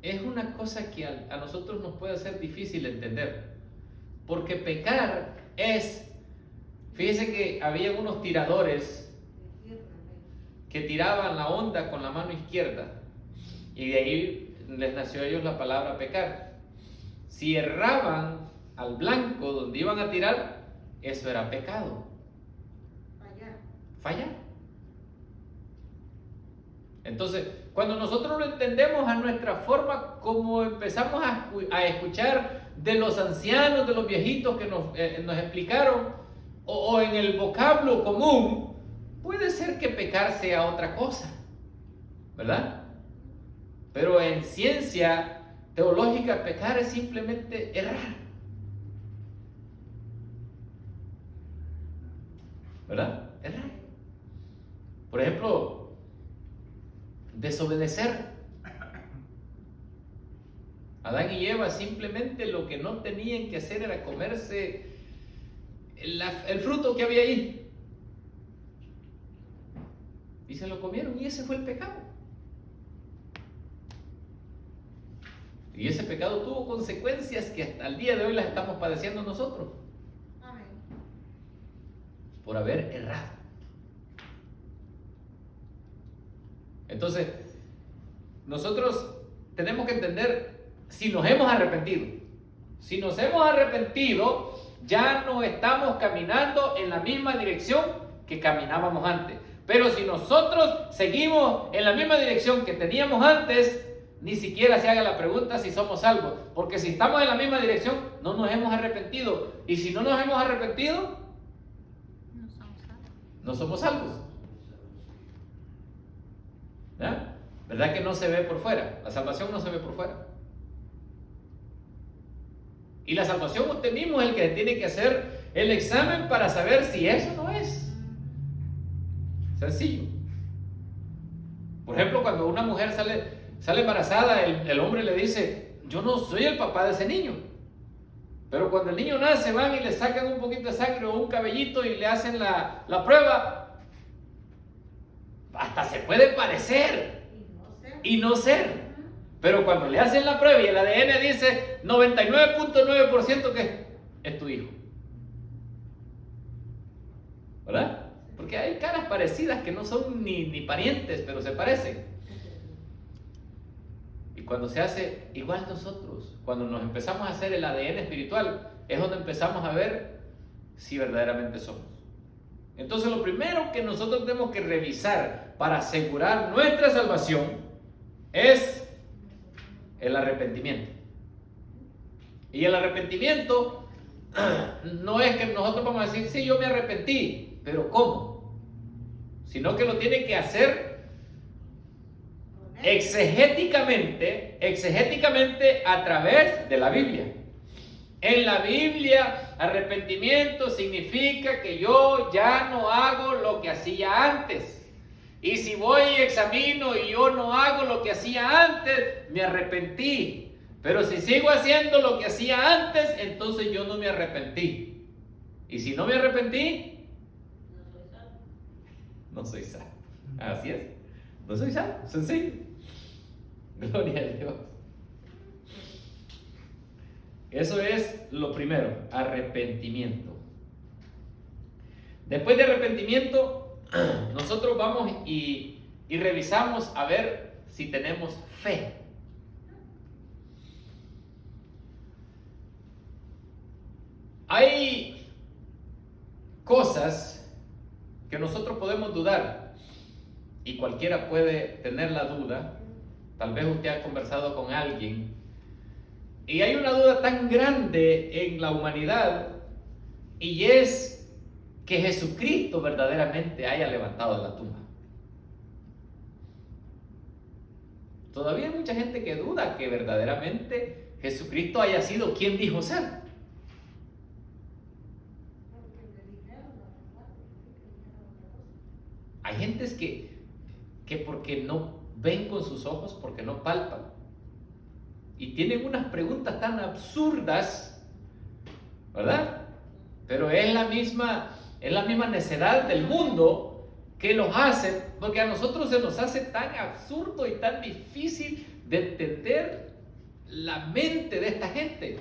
es una cosa que a nosotros nos puede ser difícil entender. Porque pecar es, fíjense que había unos tiradores que tiraban la onda con la mano izquierda. Y de ahí les nació a ellos la palabra pecar. Si erraban al blanco donde iban a tirar, eso era pecado. Fallar. Entonces, cuando nosotros lo entendemos a nuestra forma, como empezamos a escuchar de los ancianos, de los viejitos que nos explicaron, o en el vocablo común, puede ser que pecar sea otra cosa, ¿verdad? Pero en ciencia teológica, pecar es simplemente errar, ¿verdad? Errar. Por ejemplo, desobedecer. Adán y Eva simplemente lo que no tenían que hacer era comerse el fruto que había ahí. Y se lo comieron y ese fue el pecado. Y ese pecado tuvo consecuencias que hasta el día de hoy las estamos padeciendo nosotros. Amén. Por haber errado. Entonces, nosotros tenemos que entender si nos hemos arrepentido. Si nos hemos arrepentido, ya no estamos caminando en la misma dirección que caminábamos antes. Pero si nosotros seguimos en la misma dirección que teníamos antes, ni siquiera se haga la pregunta si somos salvos. Porque si estamos en la misma dirección, no nos hemos arrepentido. Y si no nos hemos arrepentido, no somos salvos. ¿Ya? ¿Verdad que no se ve por fuera? La salvación no se ve por fuera. Y la salvación usted mismo es el que tiene que hacer el examen para saber si eso no es. Sencillo. Por ejemplo, cuando una mujer sale embarazada, el hombre le dice: yo no soy el papá de ese niño. Pero cuando el niño nace, van y le sacan un poquito de sangre o un cabellito y le hacen la prueba. Hasta se puede parecer y no ser. Pero cuando le hacen la prueba y el ADN dice 99.9% que es tu hijo. ¿Verdad? Porque hay caras parecidas que no son ni parientes, pero se parecen. Y cuando se hace igual nosotros, cuando nos empezamos a hacer el ADN espiritual, es donde empezamos a ver si verdaderamente somos. Entonces, lo primero que nosotros tenemos que revisar para asegurar nuestra salvación es el arrepentimiento. Y el arrepentimiento no es que nosotros vamos a decir: sí, yo me arrepentí, pero ¿cómo? Sino que lo tiene que hacer exegéticamente a través de la Biblia. En la Biblia, arrepentimiento significa que yo ya no hago lo que hacía antes. Y si voy y examino y yo no hago lo que hacía antes, me arrepentí. Pero si sigo haciendo lo que hacía antes, entonces yo no me arrepentí. Y si no me arrepentí, no soy salvo. Así es. No soy salvo. Sencillo. Gloria a Dios. Eso es lo primero, arrepentimiento. Después de arrepentimiento, nosotros vamos y revisamos a ver si tenemos fe. Hay cosas que nosotros podemos dudar y cualquiera puede tener la duda. Tal vez usted ha conversado con alguien y hay una duda tan grande en la humanidad, y es que Jesucristo verdaderamente haya levantado de la tumba. Todavía hay mucha gente que duda que verdaderamente Jesucristo haya sido quien dijo ser. Hay gentes que porque no ven con sus ojos, porque no palpan. Y tienen unas preguntas tan absurdas, ¿verdad? Pero es la misma necedad del mundo que los hace, porque a nosotros se nos hace tan absurdo y tan difícil de entender la mente de esta gente.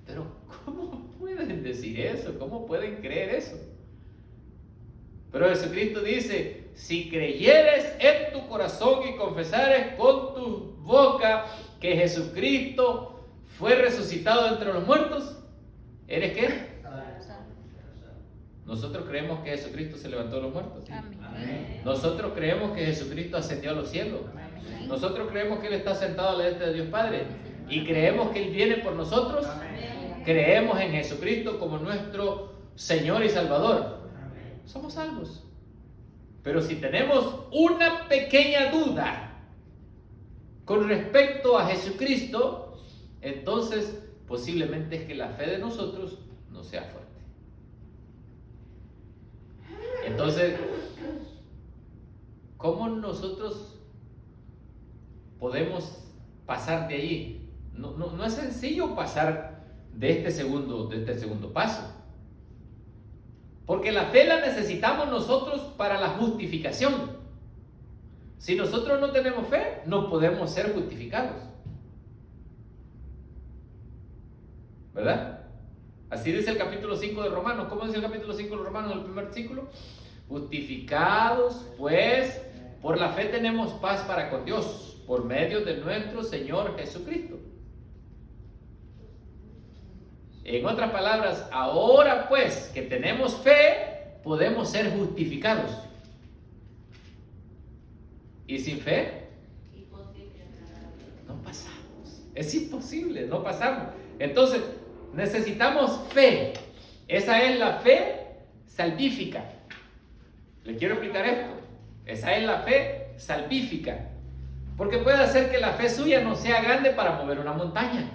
Pero ¿cómo pueden decir eso? ¿Cómo pueden creer eso? Pero Jesucristo dice, si creyeres en tu corazón y confesares con tu boca que Jesucristo fue resucitado entre los muertos, ¿eres qué? Nosotros creemos que Jesucristo se levantó de los muertos. Amén. Nosotros creemos que Jesucristo ascendió a los cielos. Nosotros creemos que Él está sentado a la diestra de Dios Padre. Y creemos que Él viene por nosotros. Creemos en Jesucristo como nuestro Señor y Salvador. Somos salvos. Pero si tenemos una pequeña duda con respecto a Jesucristo, entonces posiblemente es que la fe de nosotros no sea fuerte. Entonces, ¿cómo nosotros podemos pasar de allí? No es sencillo pasar de este segundo paso. Porque la fe la necesitamos nosotros para la justificación. Si nosotros no tenemos fe, no podemos ser justificados. ¿Verdad? Así dice el capítulo 5 de Romanos. ¿Cómo dice el capítulo 5 de Romanos en el primer versículo? Justificados, pues, por la fe tenemos paz para con Dios, por medio de nuestro Señor Jesucristo. En otras palabras, ahora pues que tenemos fe, podemos ser justificados. ¿Y sin fe? No pasamos. Es imposible, no pasamos. Entonces, necesitamos fe. Esa es la fe salvífica. Le quiero explicar esto. Esa es la fe salvífica. Porque puede ser que la fe suya no sea grande para mover una montaña.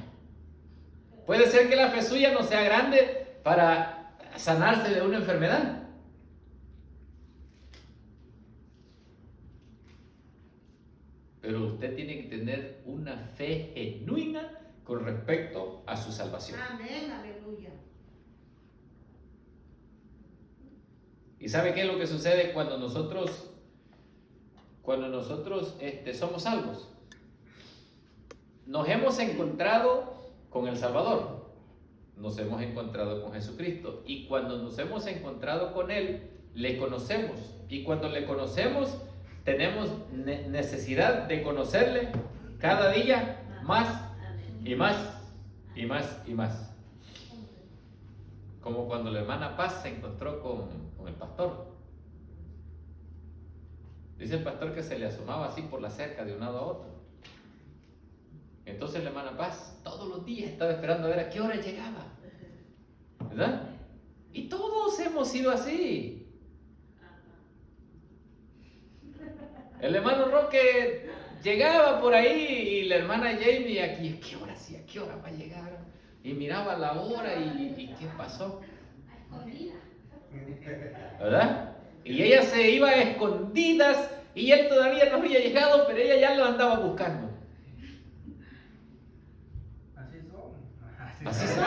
Puede ser que la fe suya no sea grande para sanarse de una enfermedad. Pero usted tiene que tener una fe genuina con respecto a su salvación. Amén, aleluya. ¿Y sabe qué es lo que sucede cuando nosotros somos salvos? Nos hemos encontrado con el Salvador, nos hemos encontrado con Jesucristo, y cuando nos hemos encontrado con Él, le conocemos, y cuando le conocemos, tenemos necesidad de conocerle cada día más y más y más y más. Como cuando la hermana Paz se encontró con el pastor. Dice el pastor que se le asomaba así por la cerca de un lado a otro. Entonces la hermana Paz todos los días estaba esperando a ver a qué hora llegaba, ¿verdad? Y todos hemos sido así. El hermano Roque llegaba por ahí y la hermana Jamie aquí, ¿a qué hora sí? ¿A qué hora va a llegar? Y miraba la hora y ¿qué pasó? ¿Verdad? Y ella se iba a escondidas y él todavía no había llegado, pero ella ya lo andaba buscando. Así son.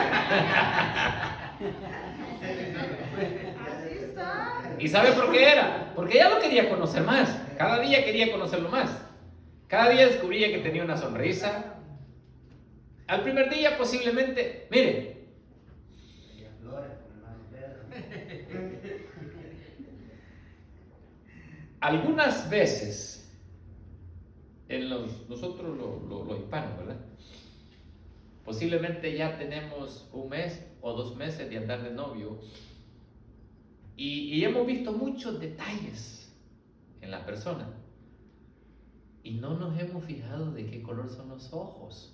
Así son. ¿Y sabe por qué era? Porque ella lo quería conocer más. Cada día quería conocerlo más. Cada día descubría que tenía una sonrisa. Al primer día posiblemente, mire, algunas veces en nosotros los hispanos, ¿verdad? Posiblemente ya tenemos un mes o 2 meses de andar de novio y hemos visto muchos detalles en la persona y no nos hemos fijado de qué color son los ojos.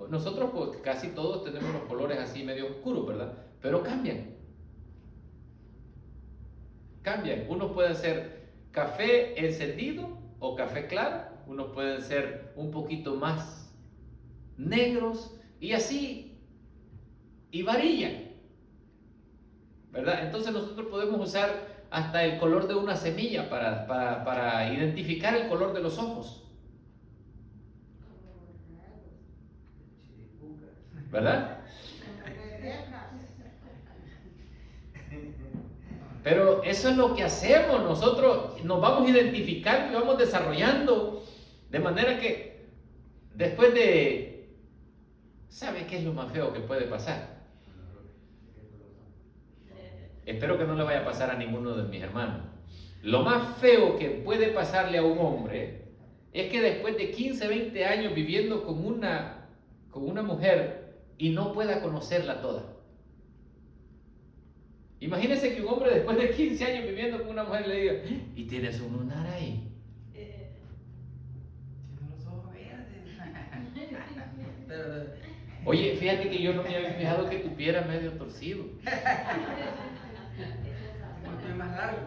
Nosotros pues, casi todos tenemos los colores así medio oscuros, ¿verdad? Pero cambian. Unos pueden ser café encendido o café claro. Unos pueden ser un poquito más negros y así. Y varían. ¿verdad? Entonces nosotros podemos usar hasta el color de una semilla para identificar el color de los ojos, ¿verdad? Pero eso es lo que hacemos, nosotros nos vamos identificando y vamos desarrollando, de manera que después de... ¿Sabe qué es lo más feo que puede pasar? Espero que no le vaya a pasar a ninguno de mis hermanos. Lo más feo que puede pasarle a un hombre es que después de 15, 20 años viviendo con una mujer y no pueda conocerla toda. Imagínese que un hombre después de 15 años viviendo con una mujer le diga, ¿y tienes un lunar ahí? Tiene los ojos verdes. Oye, fíjate que yo no me había fijado que tu pie era medio torcido. Porque es más largo.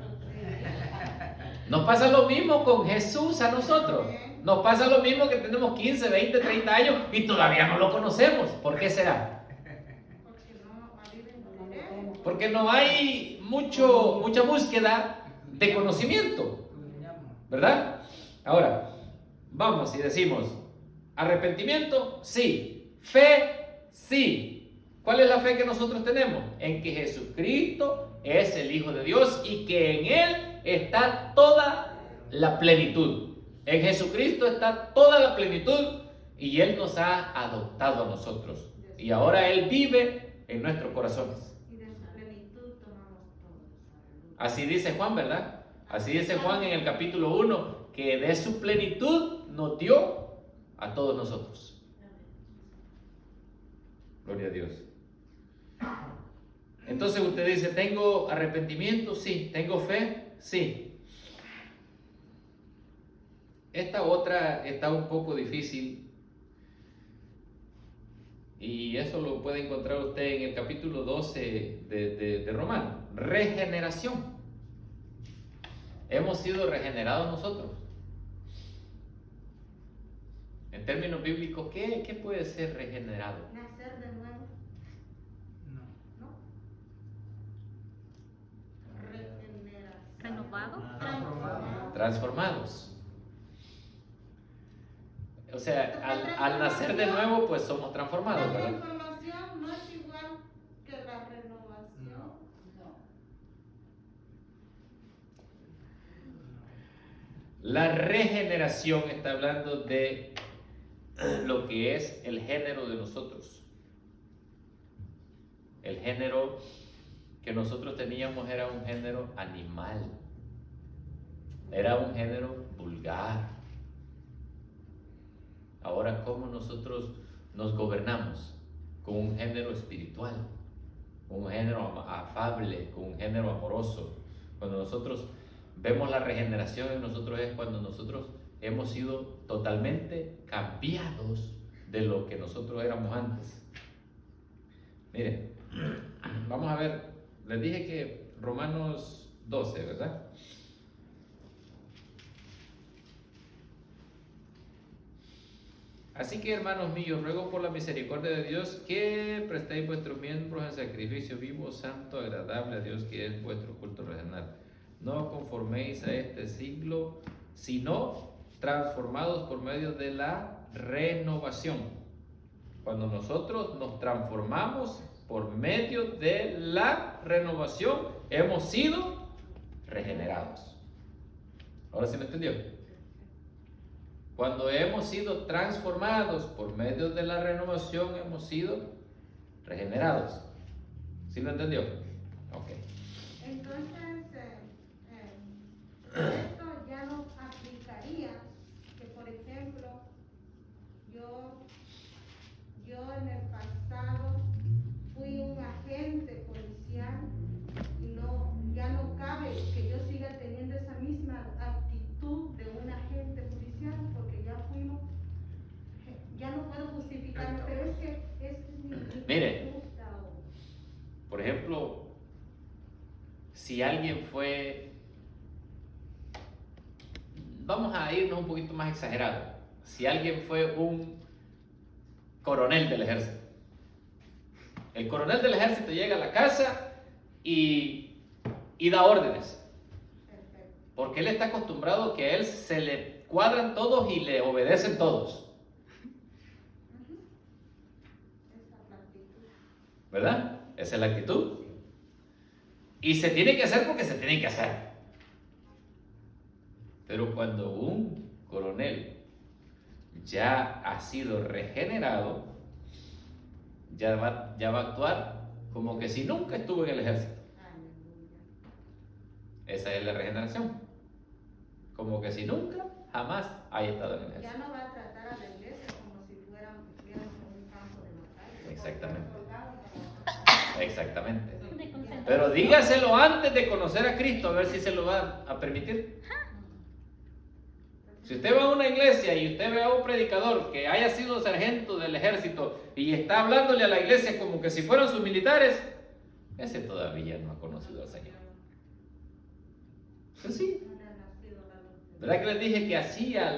Nos pasa lo mismo con Jesús a nosotros. Nos pasa lo mismo que tenemos 15, 20, 30 años y todavía no lo conocemos. ¿Por qué será? Porque no hay mucha búsqueda de conocimiento, ¿verdad? Ahora, vamos y decimos, arrepentimiento, sí. Fe, sí. ¿Cuál es la fe que nosotros tenemos? En que Jesucristo es el Hijo de Dios y que en Él está toda la plenitud. En Jesucristo está toda la plenitud y Él nos ha adoptado a nosotros. Y ahora Él vive en nuestros corazones. Así dice Juan, ¿verdad? Así dice Juan en el capítulo 1, que de su plenitud nos dio a todos nosotros. Gloria a Dios. Entonces usted dice, ¿tengo arrepentimiento? Sí. ¿Tengo fe? Sí. Esta otra está un poco difícil y eso lo puede encontrar usted en el capítulo 12 de Romanos. Regeneración. Hemos sido regenerados nosotros. En términos bíblicos, ¿qué puede ser regenerado? Nacer de nuevo. No. Regeneración. Transformados. O sea, al nacer de nuevo, pues somos transformados, La ¿verdad? transformación no es igual que la renovación. La regeneración está hablando de lo que es el género de nosotros. El género que nosotros teníamos era un género animal. Era un género vulgar. Ahora, ¿cómo nosotros nos gobernamos? Con un género espiritual, con un género afable, con un género amoroso. Cuando nosotros vemos la regeneración en nosotros es cuando nosotros hemos sido totalmente cambiados de lo que nosotros éramos antes. Miren, vamos a ver, les dije que Romanos 12, ¿verdad? Así que, hermanos míos, ruego por la misericordia de Dios que prestéis vuestros miembros en sacrificio vivo, santo, agradable a Dios, que es vuestro culto racional. No os conforméis a este siglo, sino transformados por medio de la renovación. Cuando nosotros nos transformamos por medio de la renovación, hemos sido regenerados. ¿Ahora sí me entendió? Cuando hemos sido transformados por medio de la renovación, hemos sido regenerados. ¿Sí lo entendió? Ok. Entonces, esto ya no aplicaría que, por ejemplo, yo en el pasado fui un agente policial y ya no cabe que yo siga teniendo esa misma actitud de un agente policial porque ya no puedo justificarlo, pero es que es mi Mire, conducta por ejemplo, si alguien fue, vamos a irnos un poquito más exagerado, si alguien fue un coronel del ejército, el coronel del ejército llega a la casa y da órdenes. Perfecto. Porque él está acostumbrado que a él se le cuadran todos y le obedecen todos. Ujú. Esa es la actitud. ¿Verdad? Esa es la actitud. Y se tiene que hacer porque se tiene que hacer. Pero cuando un coronel ya ha sido regenerado, ya va a actuar como que si nunca estuvo en el ejército. Aleluya. Esa es la regeneración. Como que si nunca, jamás haya estado en el Ya ejército. no va a tratar a la iglesia como si estuviéramos en un campo de batalla. Exactamente. Soldados para- Exactamente. De concentración. Pero dígaselo antes de conocer a Cristo, a ver si se lo va a permitir. Si usted va a una iglesia y usted ve a un predicador que haya sido sargento del ejército y está hablándole a la iglesia como que si fueran sus militares, ese todavía no ha conocido al Señor. Pues sí. No le ha nacido la luz. ¿Verdad que les dije que así a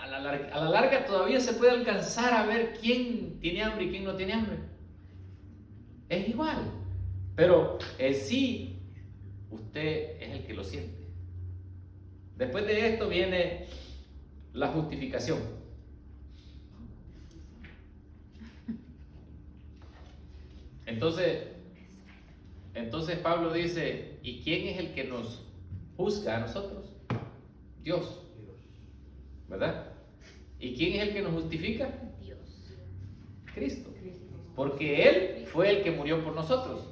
la larga todavía se puede alcanzar a ver quién tiene hambre y quién no tiene hambre? Es igual. Pero en sí, usted es el que lo siente. Después de esto viene la justificación. Entonces Pablo dice, ¿y quién es el que nos juzga a nosotros? Dios. ¿Verdad? ¿Y quién es el que nos justifica? Dios. Cristo. Porque Él fue el que murió por nosotros.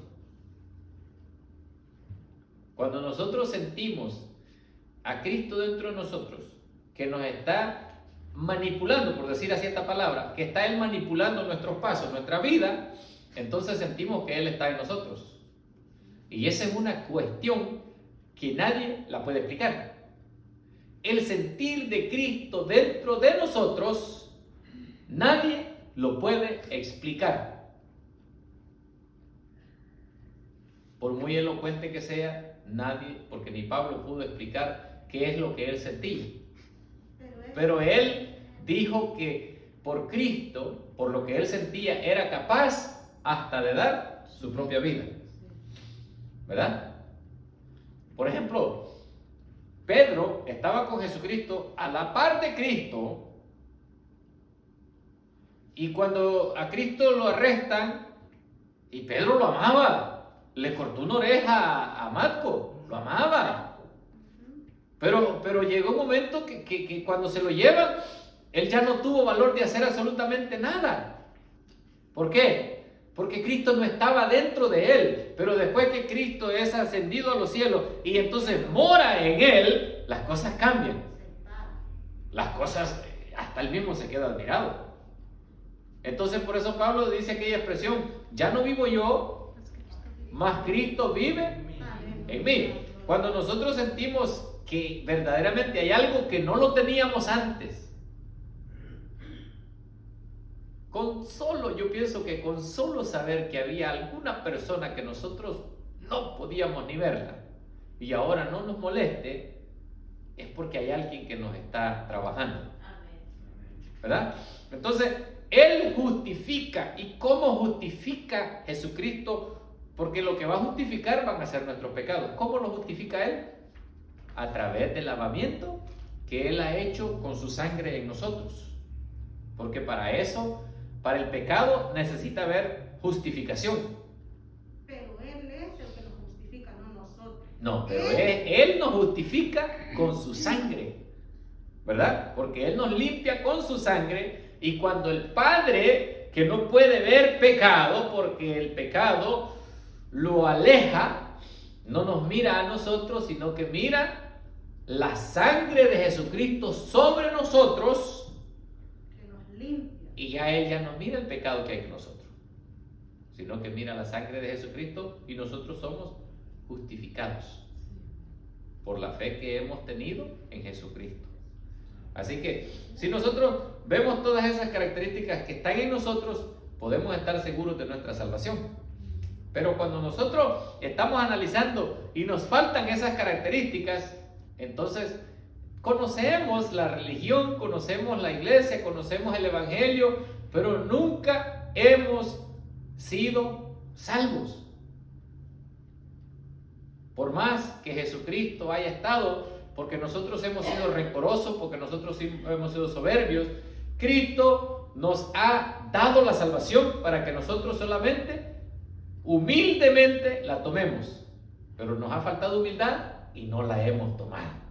Cuando nosotros sentimos a Cristo dentro de nosotros, que nos está manipulando, por decir así esta palabra, que está Él manipulando nuestros pasos, nuestra vida, entonces sentimos que Él está en nosotros. Y esa es una cuestión que nadie la puede explicar. El sentir de Cristo dentro de nosotros, nadie lo puede explicar. Por muy elocuente que sea, nadie, porque ni Pablo pudo explicar qué es lo que él sentía. Pero él dijo que por Cristo, por lo que él sentía, era capaz hasta de dar su propia vida. ¿Verdad? Por ejemplo, Pedro estaba con Jesucristo a la par de Cristo, y cuando a Cristo lo arrestan, y Pedro lo amaba, le cortó una oreja a Marco, lo amaba. Pero llegó un momento que cuando se lo llevan, él ya no tuvo valor de hacer absolutamente nada. ¿Por qué? Porque Cristo no estaba dentro de él. Pero después que Cristo es ascendido a los cielos y entonces mora en él, las cosas cambian. Las cosas, hasta él mismo se queda admirado. Entonces por eso Pablo dice aquella expresión, ya no vivo yo, mas Cristo vive en mí. Cuando nosotros sentimos que verdaderamente hay algo que no lo teníamos antes, yo pienso que con solo saber que había alguna persona que nosotros no podíamos ni verla y ahora no nos moleste, es porque hay alguien que nos está trabajando. ¿Verdad? Entonces, Él justifica. ¿Y cómo justifica Jesucristo? Porque lo que va a justificar van a ser nuestros pecados. ¿Cómo lo justifica Él? A través del lavamiento que Él ha hecho con su sangre en nosotros. Porque para eso, para el pecado, necesita haber justificación. Pero Él es el que nos justifica, no nosotros. No, pero Él nos justifica con su sangre, ¿verdad? Porque Él nos limpia con su sangre, y cuando el Padre, que no puede ver pecado, porque el pecado lo aleja, no nos mira a nosotros, sino que mira la sangre de Jesucristo sobre nosotros, Que nos limpia. y ya Él ya no mira el pecado que hay en nosotros, sino que mira la sangre de Jesucristo, y nosotros somos justificados por la fe que hemos tenido en Jesucristo. Así que si nosotros vemos todas esas características que están en nosotros, podemos estar seguros de nuestra salvación. Pero cuando nosotros estamos analizando y nos faltan esas características, entonces conocemos la religión, conocemos la iglesia, conocemos el evangelio, pero nunca hemos sido salvos. Por más que Jesucristo haya estado, porque nosotros hemos sido rencorosos, porque nosotros hemos sido soberbios, Cristo nos ha dado la salvación para que nosotros solamente, humildemente, la tomemos. Pero nos ha faltado humildad y no la hemos tomado.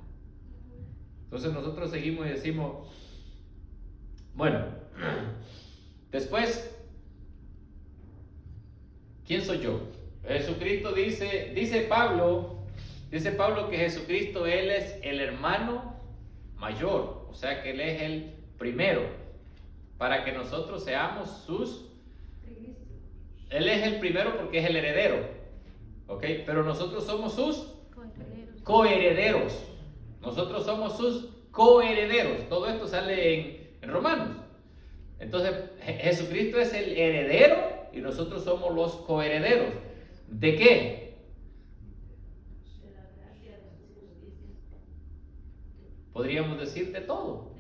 Entonces nosotros seguimos y decimos, bueno, después, ¿quién soy yo? Jesucristo dice Pablo que Jesucristo, Él es el hermano mayor, o sea que Él es el primero, para que nosotros seamos sus, Él es el primero porque es el heredero, ¿ok? Pero nosotros somos sus coherederos, nosotros somos sus coherederos, todo esto sale en Romanos. Entonces Jesucristo es el heredero y nosotros somos los coherederos. ¿De qué? Podríamos decir de todo.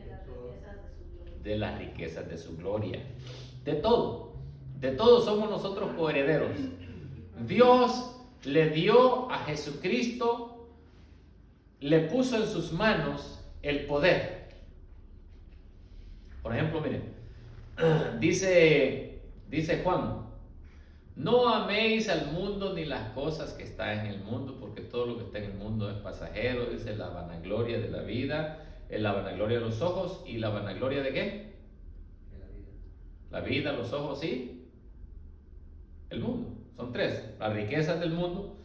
De las riquezas de su gloria. De todo. De todo somos nosotros coherederos. Dios le dio a Jesucristo, le puso en sus manos el poder. Por ejemplo, miren, dice Juan, no améis al mundo ni las cosas que están en el mundo, porque todo lo que está en el mundo es pasajero. Dice la vanagloria de la vida, la vanagloria de los ojos y la vanagloria de ¿qué? La vida, los ojos y el mundo. Son tres, las riquezas del mundo.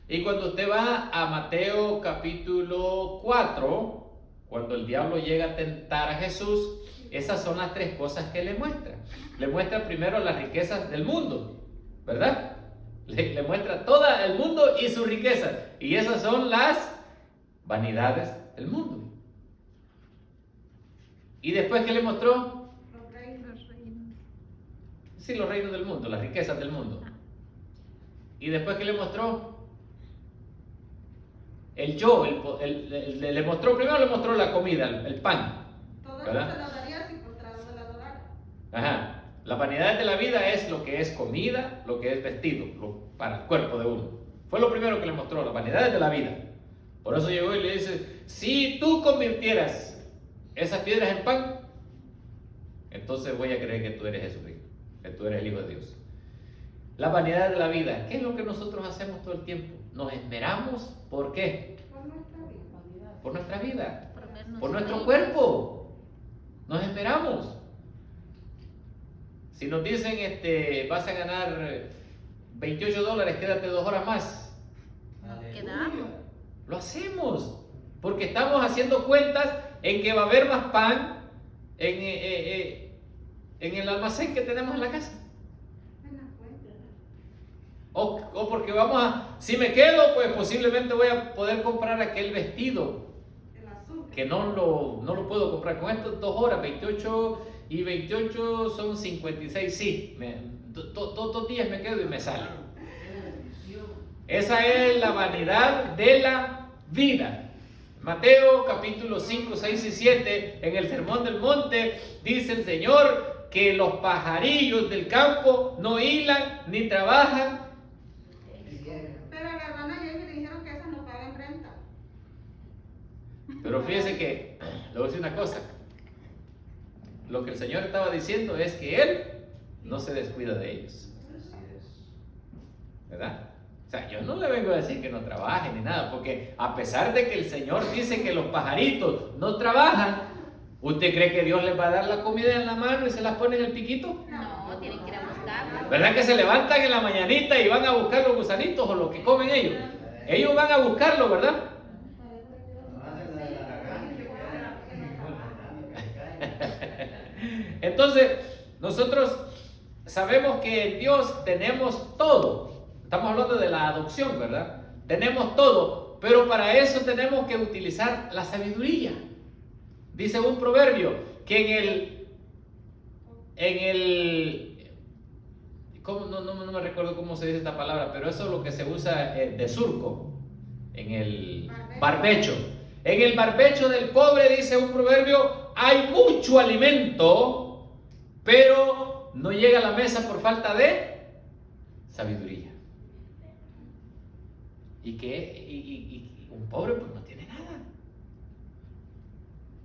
Y cuando usted va a Mateo capítulo 4, cuando el diablo llega a tentar a Jesús, esas son las tres cosas que le muestra. Le muestra primero las riquezas del mundo, ¿verdad? Le muestra todo el mundo y sus riquezas. Y esas son las vanidades del mundo. ¿Y después qué le mostró? Los reinos. Sí, los reinos del mundo, las riquezas del mundo. ¿Y después qué le mostró? El yo, le mostró, primero le mostró la comida, el pan. Todo ¿verdad? eso se lo daría si postrado se lo adorara. Ajá. La vanidad de la vida es lo que es comida, lo que es vestido, para el cuerpo de uno. Fue lo primero que le mostró, la vanidad de la vida. Por eso llegó y le dice, si tú convirtieras esas piedras en pan, entonces voy a creer que tú eres Jesucristo, que tú eres el Hijo de Dios. La vanidad de la vida, ¿qué es lo que nosotros hacemos todo el tiempo? Nos esmeramos, ¿por qué? Por nuestra vida. Por nuestra vida, vernos por nuestro bien. cuerpo. Nos esmeramos. Si nos dicen, vas a ganar $28, quédate 2 horas más. Quedamos. Lo hacemos, porque estamos haciendo cuentas en que va a haber más pan en el almacén que tenemos en la casa. En la cuenta. O porque si me quedo, pues posiblemente voy a poder comprar aquel vestido El azúcar. que no lo puedo comprar. Con estas 2 horas, 28 y 28 son 56, sí, todos días me quedo y me sale. Esa es la vanidad de la vida. Mateo capítulo 5, 6 y 7, en el Sermón del Monte, dice el Señor que los pajarillos del campo no hilan ni trabajan. Pero a la hermana Jenny le dijeron que esas no pagan renta. Pero fíjese que, le voy a decir una cosa, lo que el Señor estaba diciendo es que Él no se descuida de ellos, ¿verdad? O sea, yo no le vengo a decir que no trabajen ni nada, porque a pesar de que el Señor dice que los pajaritos no trabajan, ¿usted cree que Dios les va a dar la comida en la mano y se las pone en el piquito? No, tienen que ir a buscarla. ¿Verdad que se levantan en la mañanita y van a buscar los gusanitos o lo que comen ellos? Ellos van a buscarlo, ¿verdad? Entonces, nosotros sabemos que en Dios tenemos todo. Estamos hablando de la adopción, ¿verdad? Tenemos todo, pero para eso tenemos que utilizar la sabiduría. Dice un proverbio que no me recuerdo cómo se dice esta palabra, pero eso es lo que se usa de surco, en el barbecho. En el barbecho del pobre, dice un proverbio, hay mucho alimento, pero no llega a la mesa por falta de sabiduría. y un pobre pues no tiene nada.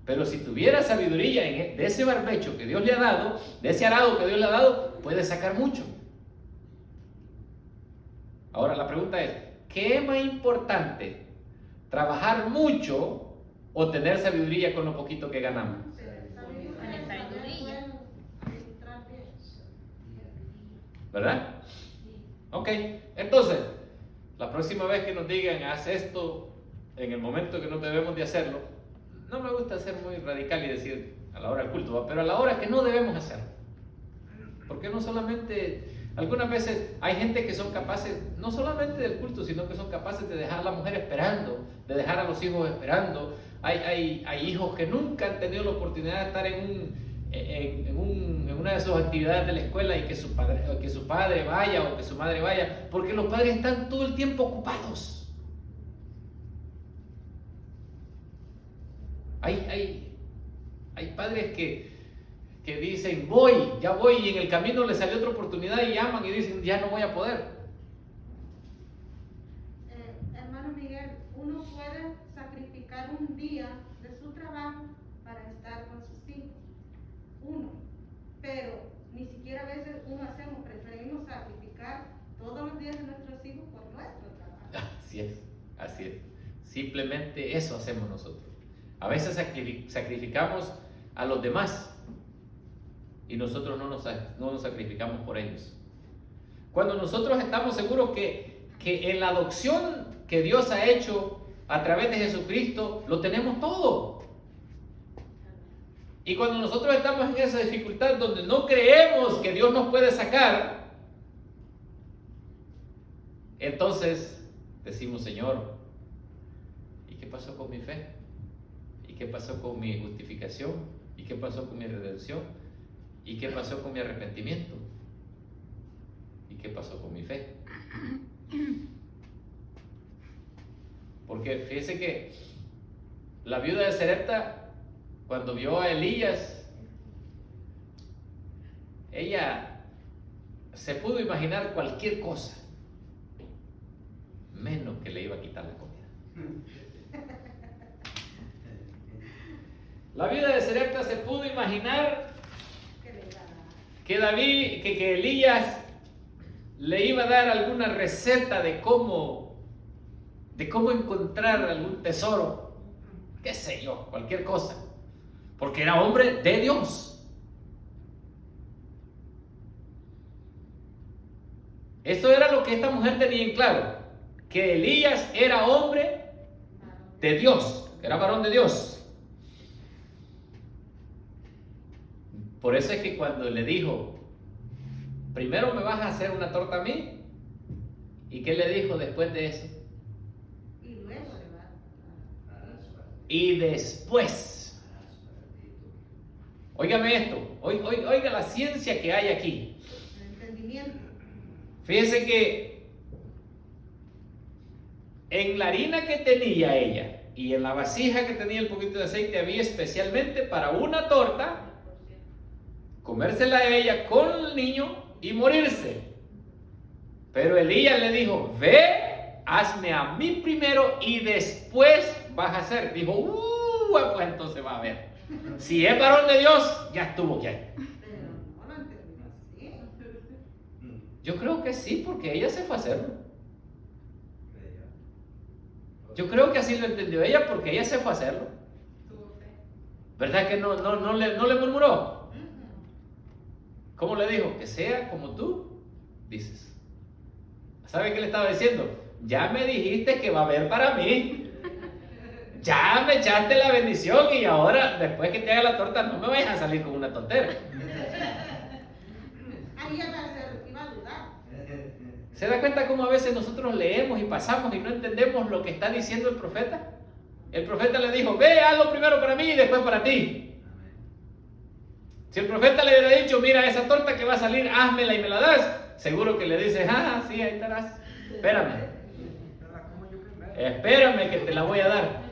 Pero si tuviera sabiduría de ese barbecho que Dios le ha dado, de ese arado que Dios le ha dado, puede sacar mucho. Ahora la pregunta es, ¿qué es más importante? ¿Trabajar mucho o tener sabiduría con lo poquito que ganamos? ¿Verdad? Ok, entonces, la próxima vez que nos digan, haz esto en el momento que no debemos de hacerlo, no me gusta ser muy radical y decir a la hora del culto, ¿va? Pero a la hora que no debemos hacerlo. Porque no solamente, algunas veces hay gente que son capaces, no solamente del culto, sino que son capaces de dejar a la mujer esperando, de dejar a los hijos esperando. Hay hijos que nunca han tenido la oportunidad de estar en una de sus actividades de la escuela y que su padre vaya o que su madre vaya, porque los padres están todo el tiempo ocupados. Hay padres que dicen, ya voy, y en el camino les salió otra oportunidad y llaman y dicen, ya no voy a poder. Hermano Miguel, uno puede sacrificar un día de su trabajo para estar con sus hijos. Uno, pero ni siquiera a veces preferimos sacrificar todos los días de nuestros hijos por nuestro trabajo. Así es. Simplemente eso hacemos nosotros. A veces sacrificamos a los demás y nosotros no nos sacrificamos por ellos. Cuando nosotros estamos seguros que en la adopción que Dios ha hecho a través de Jesucristo, lo tenemos todo. Y cuando nosotros estamos en esa dificultad donde no creemos que Dios nos puede sacar, entonces decimos, Señor, ¿y qué pasó con mi fe? ¿Y qué pasó con mi justificación? ¿Y qué pasó con mi redención? ¿Y qué pasó con mi arrepentimiento? ¿Y qué pasó con mi fe? Porque fíjese que la viuda de Sarepta, cuando vio a Elías, ella se pudo imaginar cualquier cosa, menos que le iba a quitar la comida. La viuda de Sarepta se pudo imaginar que Elías le iba a dar alguna receta de cómo encontrar algún tesoro, qué sé yo, cualquier cosa, porque era hombre de Dios. Eso era lo que esta mujer tenía en claro, que Elías era hombre de Dios, era varón de Dios. Por eso es que cuando le dijo, primero me vas a hacer una torta a mí, ¿y qué le dijo después de eso? Y luego le va Y después, óigame esto, oiga la ciencia que hay aquí. el entendimiento. Fíjese que en la harina que tenía ella y en la vasija que tenía el poquito de aceite había especialmente para una torta, comérsela a ella con el niño y morirse. Pero Elías le dijo, ve, hazme a mí primero y después vas a hacer. Dijo, pues entonces va a ver. Si es varón de Dios, ya estuvo que hay. Pero no lo entendió así. Yo creo que sí, porque ella se fue a hacerlo. Yo creo que así lo entendió ella, porque ella se fue a hacerlo. ¿Verdad que no le murmuró? ¿Cómo le dijo? Que sea como tú dices. ¿Sabe qué le estaba diciendo? Ya me dijiste que va a haber para mí. Ya me echaste la bendición y ahora, después que te haga la torta, no me vayas a salir con una tontera. Ahí iba a dudar. ¿Se da cuenta cómo a veces nosotros leemos y pasamos y no entendemos lo que está diciendo el profeta? El profeta le dijo, ve, hazlo primero para mí y después para ti. Si el profeta le hubiera dicho, mira, esa torta que va a salir, házmela y me la das, seguro que le dice, sí, ahí estarás. Espérame que te la voy a dar.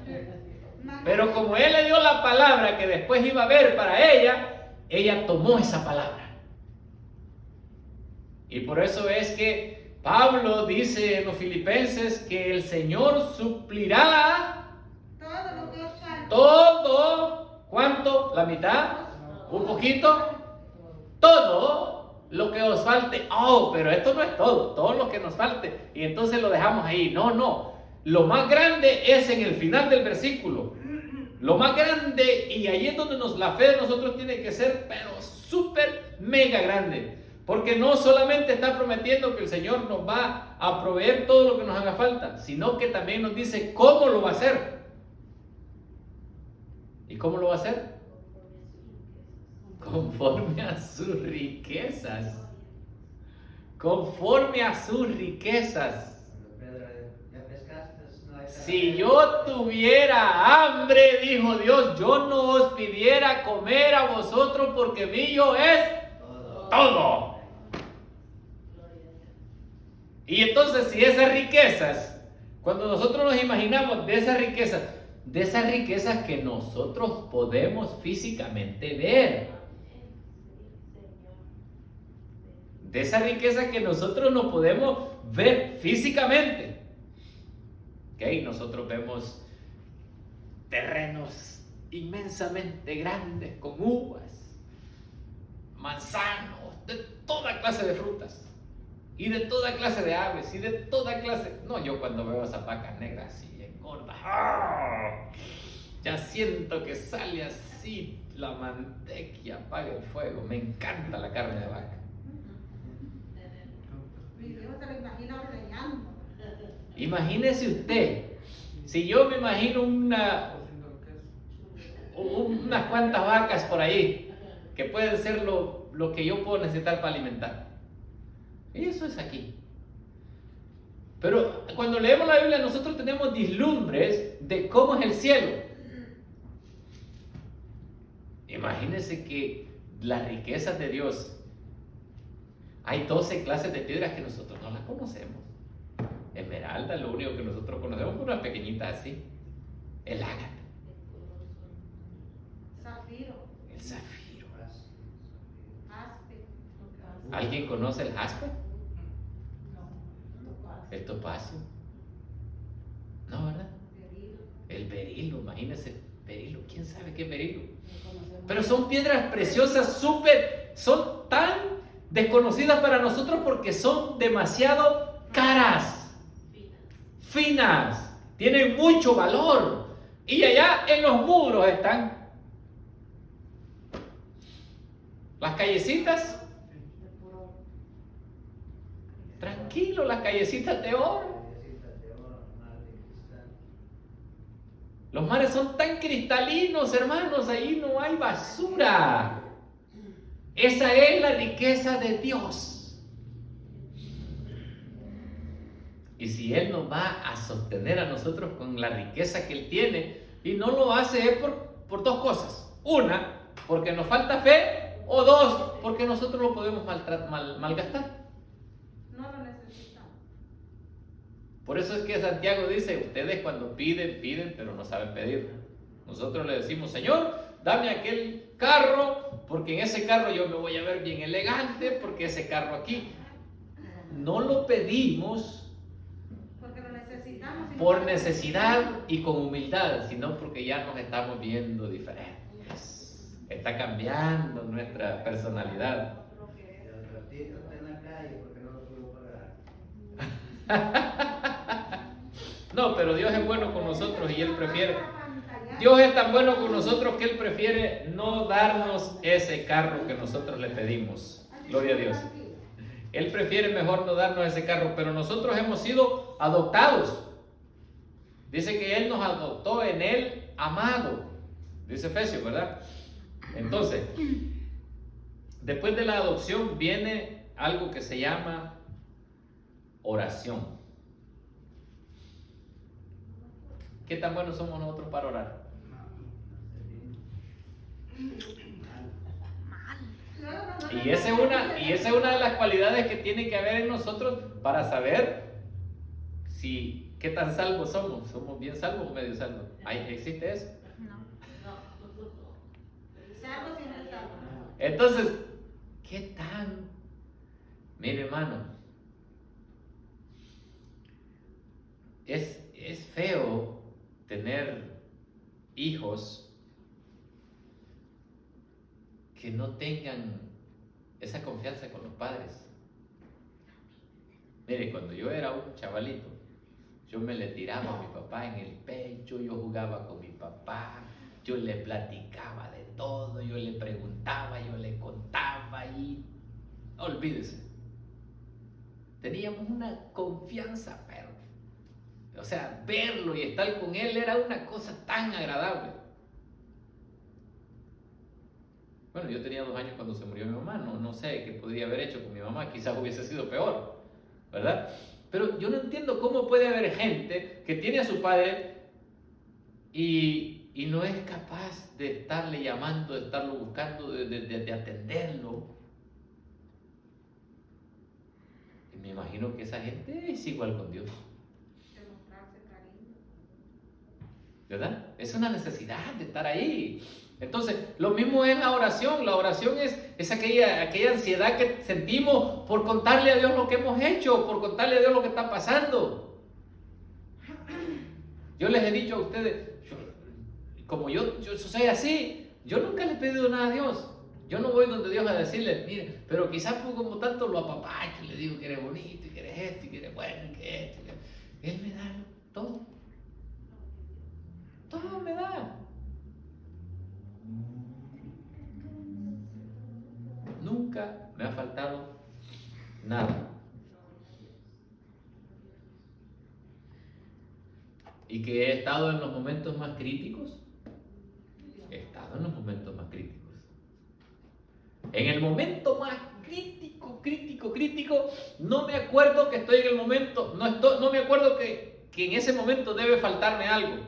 Pero como él le dio la palabra que después iba a ver para ella tomó esa palabra. Y por eso es que Pablo dice en los Filipenses que el Señor suplirá Todo lo que os falta. todo. ¿Cuánto? ¿La mitad? ¿Un poquito? Todo lo que os falte. Oh, pero esto no es todo lo que nos falte. Y entonces lo dejamos ahí. No. Lo más grande es en el final del versículo. Lo más grande, y ahí es donde la fe de nosotros tiene que ser, pero súper mega grande. Porque no solamente está prometiendo que el Señor nos va a proveer todo lo que nos haga falta, sino que también nos dice cómo lo va a hacer. ¿Y cómo lo va a hacer? Conforme a sus riquezas. Conforme a sus riquezas. Si yo tuviera hambre, dijo Dios, yo no os pidiera comer a vosotros, porque mío es todo. Y entonces, si esas riquezas, cuando nosotros nos imaginamos de esas riquezas que nosotros podemos físicamente ver, de esas riquezas que nosotros no podemos ver físicamente. Okay, nosotros vemos terrenos inmensamente grandes con uvas, manzanos, de toda clase de frutas y de toda clase de aves y de toda clase. No, yo cuando veo esas vacas negras así engordas, ¡ah! Ya siento que sale así la manteca y apaga el fuego. Me encanta la carne de vaca. Mi hijo se lo imagina ordeñando. Imagínese usted, si yo me imagino unas cuantas vacas por ahí, que pueden ser lo que yo puedo necesitar para alimentar. Y eso es aquí. Pero cuando leemos la Biblia nosotros tenemos vislumbres de cómo es el cielo. Imagínense que las riquezas de Dios, hay 12 clases de piedras que nosotros no las conocemos. Esmeralda, lo único que nosotros conocemos es una pequeñita así. El ágata. Zafiro. El zafiro. Jaspe. ¿Alguien conoce el jaspe? El topacio. No, ¿verdad? El berilo, imagínense. Berilo, ¿quién sabe qué es berilo? Pero son piedras preciosas, son tan desconocidas para nosotros porque son demasiado caras. Finas, tienen mucho valor, y allá en los muros están las callecitas, tranquilo, las callecitas de oro. Los mares son tan cristalinos, hermanos, ahí no hay basura. Esa es la riqueza de Dios. Y si Él nos va a sostener a nosotros con la riqueza que Él tiene, y no lo hace por dos cosas. Una, porque nos falta fe, o dos, porque nosotros lo podemos malgastar. No lo necesitamos. Por eso es que Santiago dice, ustedes cuando piden, pero no saben pedir. Nosotros le decimos, Señor, dame aquel carro, porque en ese carro yo me voy a ver bien elegante, porque ese carro aquí. No lo pedimos por necesidad y con humildad, sino porque ya nos estamos viendo diferentes. Está cambiando nuestra personalidad. No, pero Dios es bueno con nosotros y Él prefiere. Dios es tan bueno con nosotros que Él prefiere no darnos ese carro que nosotros le pedimos. Gloria a Dios. Él prefiere mejor no darnos ese carro, pero nosotros hemos sido adoptados. Dice que Él nos adoptó en Él amado. Dice Efesios, ¿verdad? Entonces, después de la adopción viene algo que se llama oración. ¿Qué tan buenos somos nosotros para orar? Y esa es una de las cualidades que tiene que haber en nosotros para saber qué tan salvos somos. ¿Somos bien salvos o medio salvos? ¿Existe eso? No. Salvos y no salvos. Entonces, ¿qué tan? Mire, hermano, es feo tener hijos que no tengan esa confianza con los padres. Mire, cuando yo era un chavalito, yo me le tiraba a mi papá en el pecho, yo jugaba con mi papá, yo le platicaba de todo, yo le preguntaba, yo le contaba y olvídese. Teníamos una confianza, pero, o sea, verlo y estar con él era una cosa tan agradable. Bueno, yo tenía 2 años cuando se murió mi mamá, no sé qué podría haber hecho con mi mamá, quizás hubiese sido peor, ¿verdad? Pero yo no entiendo cómo puede haber gente que tiene a su padre y no es capaz de estarle llamando, de estarlo buscando, de atenderlo. Y me imagino que esa gente es igual con Dios, Demostrarse cariño. ¿verdad? Es una necesidad de estar ahí. Entonces, lo mismo es la oración. La oración es aquella ansiedad que sentimos por contarle a Dios lo que hemos hecho, por contarle a Dios lo que está pasando. Yo les he dicho a ustedes, como yo soy así, yo nunca le he pedido nada a Dios. Yo no voy donde Dios a decirle, mire, pero quizás como tanto lo apapacho, le digo que eres bonito, y que eres esto, y que eres bueno, y que esto. Él me da todo. Todo me da. Nunca me ha faltado nada. Y que he estado en los momentos más críticos. He estado en los momentos más críticos. En el momento más crítico, no me acuerdo que estoy en el momento, no me acuerdo que en ese momento debe faltarme algo.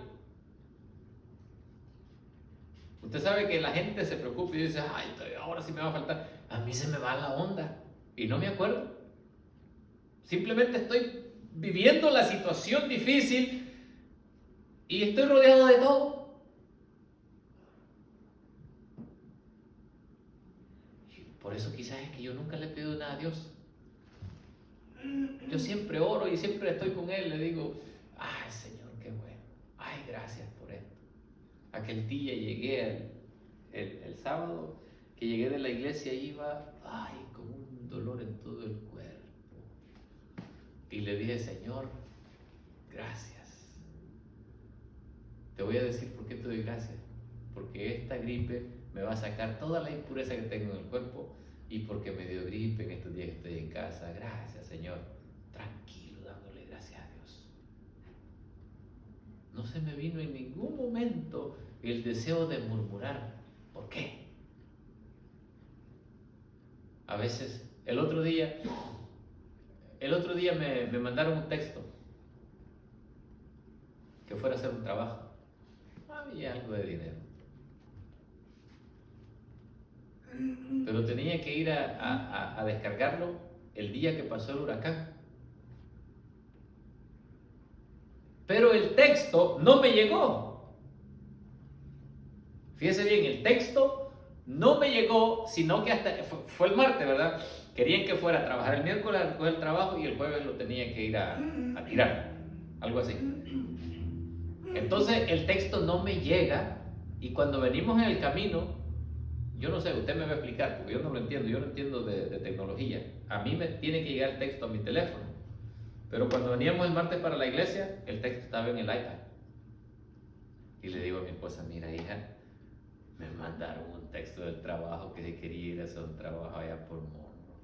Usted sabe que la gente se preocupa y dice, ay, ahora sí me va a faltar. A mí se me va la onda y no me acuerdo. Simplemente estoy viviendo la situación difícil y estoy rodeado de todo. Por eso quizás es que yo nunca le pido nada a Dios. Yo siempre oro y siempre estoy con Él. Le digo, ay Señor, qué bueno. Ay, gracias por esto. Aquel día llegué el sábado, que llegué de la iglesia, iba, ay, con un dolor en todo el cuerpo. Y le dije, Señor, gracias. Te voy a decir por qué te doy gracias. Porque esta gripe me va a sacar toda la impureza que tengo en el cuerpo y porque me dio gripe en estos días que estoy en casa. Gracias, Señor. Tranquilo, dándole gracias a Dios. No se me vino en ningún momento el deseo de murmurar. ¿Por qué? A veces, el otro día me mandaron un texto que fuera a hacer un trabajo. Había algo de dinero. Pero tenía que ir a descargarlo el día que pasó el huracán. Pero el texto no me llegó. Fíjese bien, el texto no me llegó, sino que hasta fue el martes, ¿verdad? Querían que fuera a trabajar el miércoles a recoger el trabajo y el jueves lo tenía que ir a tirar, algo así. Entonces el texto no me llega y cuando venimos en el camino, yo no sé, usted me va a explicar, porque yo no lo entiendo, yo no entiendo de tecnología. A mí me tiene que llegar el texto a mi teléfono. Pero cuando veníamos el martes para la iglesia, el texto estaba en el iPad. Y le digo a mi esposa, mira hija, me mandaron un texto del trabajo que quería ir a hacer un trabajo allá por Morro.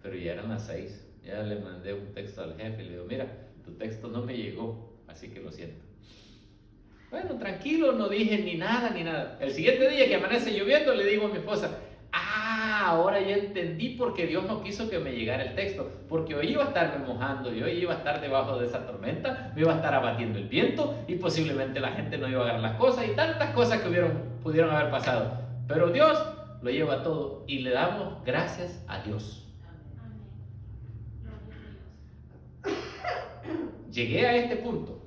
Pero ya eran las 6, ya le mandé un texto al jefe y le digo, mira, tu texto no me llegó, así que lo siento. Bueno, tranquilo, no dije ni nada. El siguiente día que amanece lloviendo, le digo a mi esposa, ahora ya entendí por qué Dios no quiso que me llegara el texto, porque hoy iba a estarme mojando, yo iba a estar debajo de esa tormenta, me iba a estar abatiendo el viento y posiblemente la gente no iba a agarrar las cosas y tantas cosas que pudieron haber pasado. Pero Dios lo lleva todo y le damos gracias a Dios. Llegué a este punto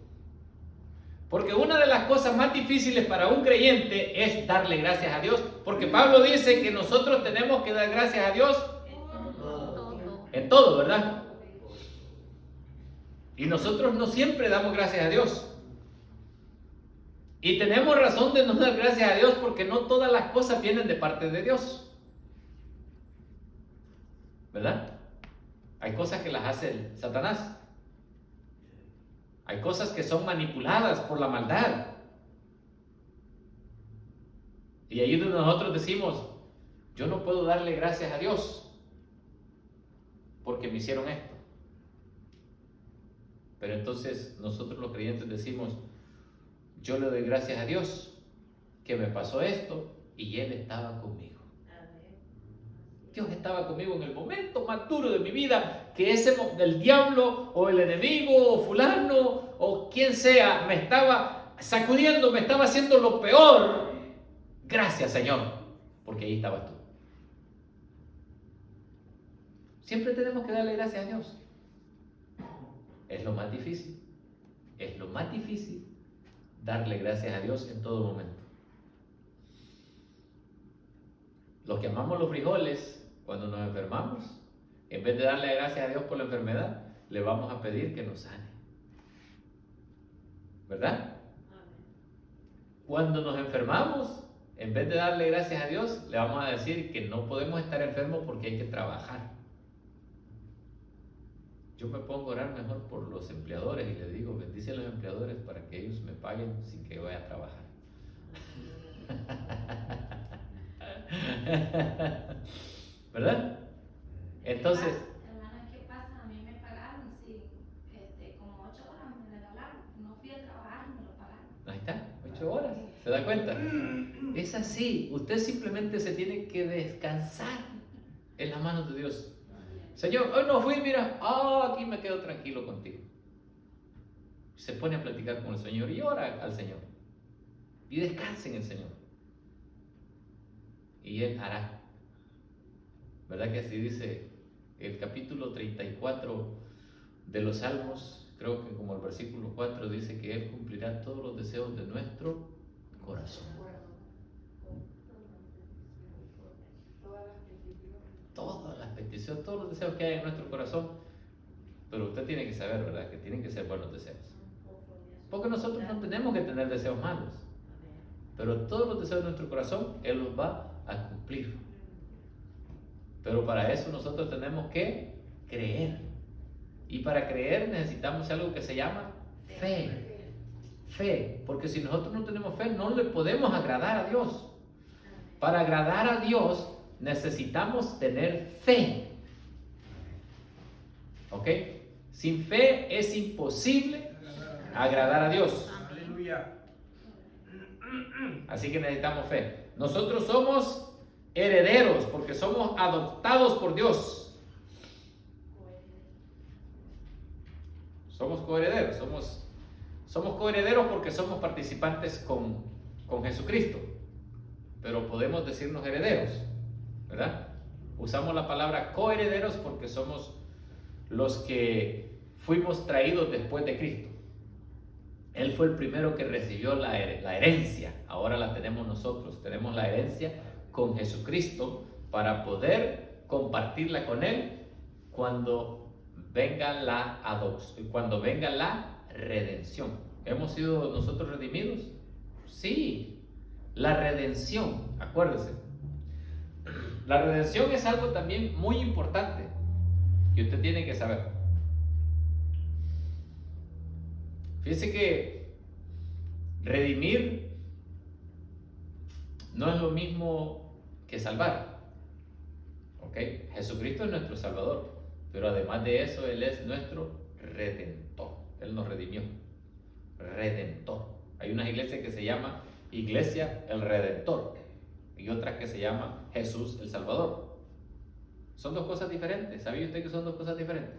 porque una de las cosas más difíciles para un creyente es darle gracias a Dios, porque Pablo dice que nosotros tenemos que dar gracias a Dios en todo, ¿verdad? Y nosotros no siempre damos gracias a Dios. Y tenemos razón de no dar gracias a Dios porque no todas las cosas vienen de parte de Dios. ¿Verdad? Hay cosas que las hace Satanás. Hay cosas que son manipuladas por la maldad. Y ahí es donde nosotros decimos, yo no puedo darle gracias a Dios porque me hicieron esto. Pero entonces nosotros los creyentes decimos, yo le doy gracias a Dios que me pasó esto y Él estaba conmigo. Dios estaba conmigo en el momento más duro de mi vida, que el diablo o el enemigo o fulano o quien sea me estaba sacudiendo, me estaba haciendo lo peor. Gracias, Señor, porque ahí estabas tú. Siempre tenemos que darle gracias a Dios. Es lo más difícil. Es lo más difícil darle gracias a Dios en todo momento. Los que amamos los frijoles, cuando nos enfermamos, en vez de darle gracias a Dios por la enfermedad, le vamos a pedir que nos sane. ¿Verdad? Cuando nos enfermamos, en vez de darle gracias a Dios, le vamos a decir que no podemos estar enfermos porque hay que trabajar. Yo me pongo a orar mejor por los empleadores y les digo, bendice a los empleadores para que ellos me paguen sin que vaya a trabajar. ¿Verdad? Entonces, hermana, ¿qué pasa? A mí me pagaron, sí, como 8 horas me regalaron. No fui a trabajar y me lo pagaron. ahí está, 8 horas. ¿Se da cuenta? Es así. Usted simplemente se tiene que descansar en las manos de Dios. Señor, hoy no fui, mira, aquí me quedo tranquilo contigo. Se pone a platicar con el Señor y ora al Señor. Y descanse en el Señor. Y Él hará. ¿Verdad que así dice el capítulo 34 de los Salmos? Creo que como el versículo 4 dice que Él cumplirá todos los deseos de nuestro corazón. Todas las peticiones, todos los deseos que hay en nuestro corazón. Pero usted tiene que saber, ¿verdad? Que tienen que ser buenos deseos. Porque nosotros no tenemos que tener deseos malos. Pero todos los deseos de nuestro corazón, Él los va a cumplir. Pero para eso nosotros tenemos que creer. Y para creer necesitamos algo que se llama fe. Fe. Porque si nosotros no tenemos fe, no le podemos agradar a Dios. Para agradar a Dios necesitamos tener fe. ¿Ok? Sin fe es imposible agradar a Dios. Aleluya. Así que necesitamos fe. Nosotros somos herederos porque somos adoptados por Dios. Somos coherederos. Somos coherederos porque somos participantes con Jesucristo. Pero podemos decirnos herederos, ¿verdad? Usamos la palabra coherederos porque somos los que fuimos traídos después de Cristo. Él fue el primero que recibió la herencia. Ahora la tenemos nosotros. Tenemos la herencia con Jesucristo para poder compartirla con Él cuando venga la adopción, cuando venga la redención. ¿Hemos sido nosotros redimidos? Sí. La redención, acuérdese. La redención es algo también muy importante que usted tiene que saber. Fíjese que redimir no es lo mismo que salvar. ¿Ok? Jesucristo es nuestro Salvador, pero además de eso, Él es nuestro Redentor. Él nos redimió. Redentor. Hay unas iglesias que se llama Iglesia el Redentor y otras que se llama Jesús el Salvador. Son dos cosas diferentes. ¿Sabía usted que son dos cosas diferentes?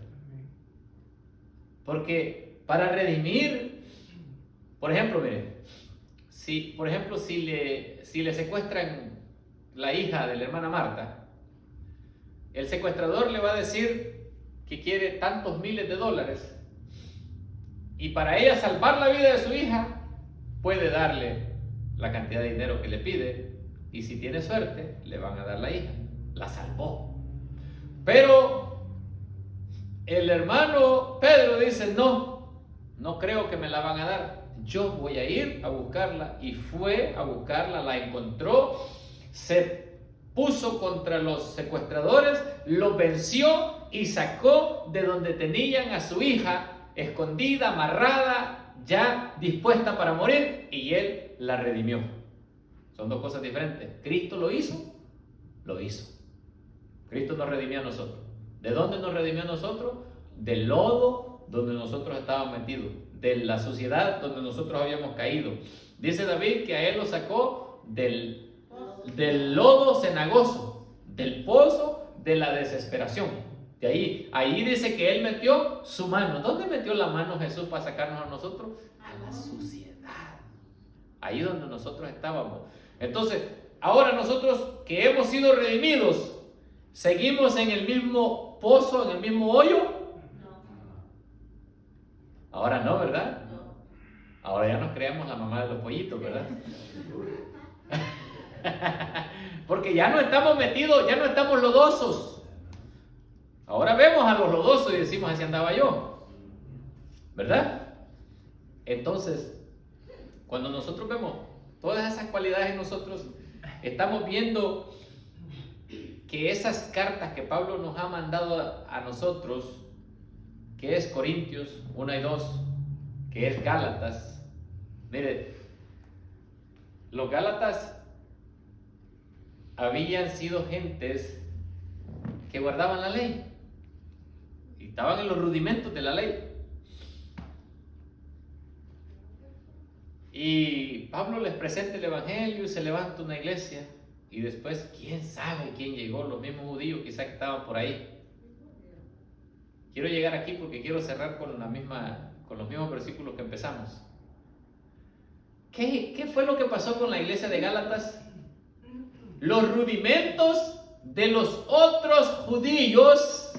Porque para redimir, por ejemplo, mire, si le secuestran la hija de la hermana Marta, el secuestrador le va a decir que quiere tantos miles de dólares y para ella salvar la vida de su hija puede darle la cantidad de dinero que le pide y si tiene suerte le van a dar la hija. La salvó. Pero el hermano Pedro dice, no creo que me la van a dar. Yo voy a ir a buscarla. Y fue a buscarla, la encontró, se puso contra los secuestradores, los venció y sacó de donde tenían a su hija escondida, amarrada, ya dispuesta para morir, y él la redimió. Son dos cosas diferentes. Cristo lo hizo. Cristo nos redimió a nosotros. ¿De dónde nos redimió a nosotros? Del lodo donde nosotros estábamos metidos, de la suciedad donde nosotros habíamos caído. Dice David que a él lo sacó del lodo cenagoso, del pozo de la desesperación. De ahí dice que él metió su mano. ¿Dónde metió la mano Jesús para sacarnos a nosotros? A la suciedad. Ahí donde nosotros estábamos. Entonces, ahora nosotros que hemos sido redimidos, ¿seguimos en el mismo pozo, en el mismo hoyo? No. Ahora no, ¿verdad? No. Ahora ya nos creamos la mamá de los pollitos, ¿verdad? Porque ya no estamos metidos, ya no estamos lodosos. Ahora vemos a los lodosos y decimos, así andaba yo, ¿verdad? Entonces, cuando nosotros vemos todas esas cualidades en nosotros, estamos viendo que esas cartas que Pablo nos ha mandado a nosotros, que es Corintios 1 y 2, que es Gálatas. Mire, los Gálatas habían sido gentes que guardaban la ley y estaban en los rudimentos de la ley. Y Pablo les presenta el evangelio y se levanta una iglesia, y después quién sabe quién llegó, los mismos judíos quizás que estaban por ahí. Quiero llegar aquí porque quiero cerrar con los mismos versículos que empezamos. ¿Qué fue lo que pasó con la iglesia de Gálatas? Los rudimentos de los otros judíos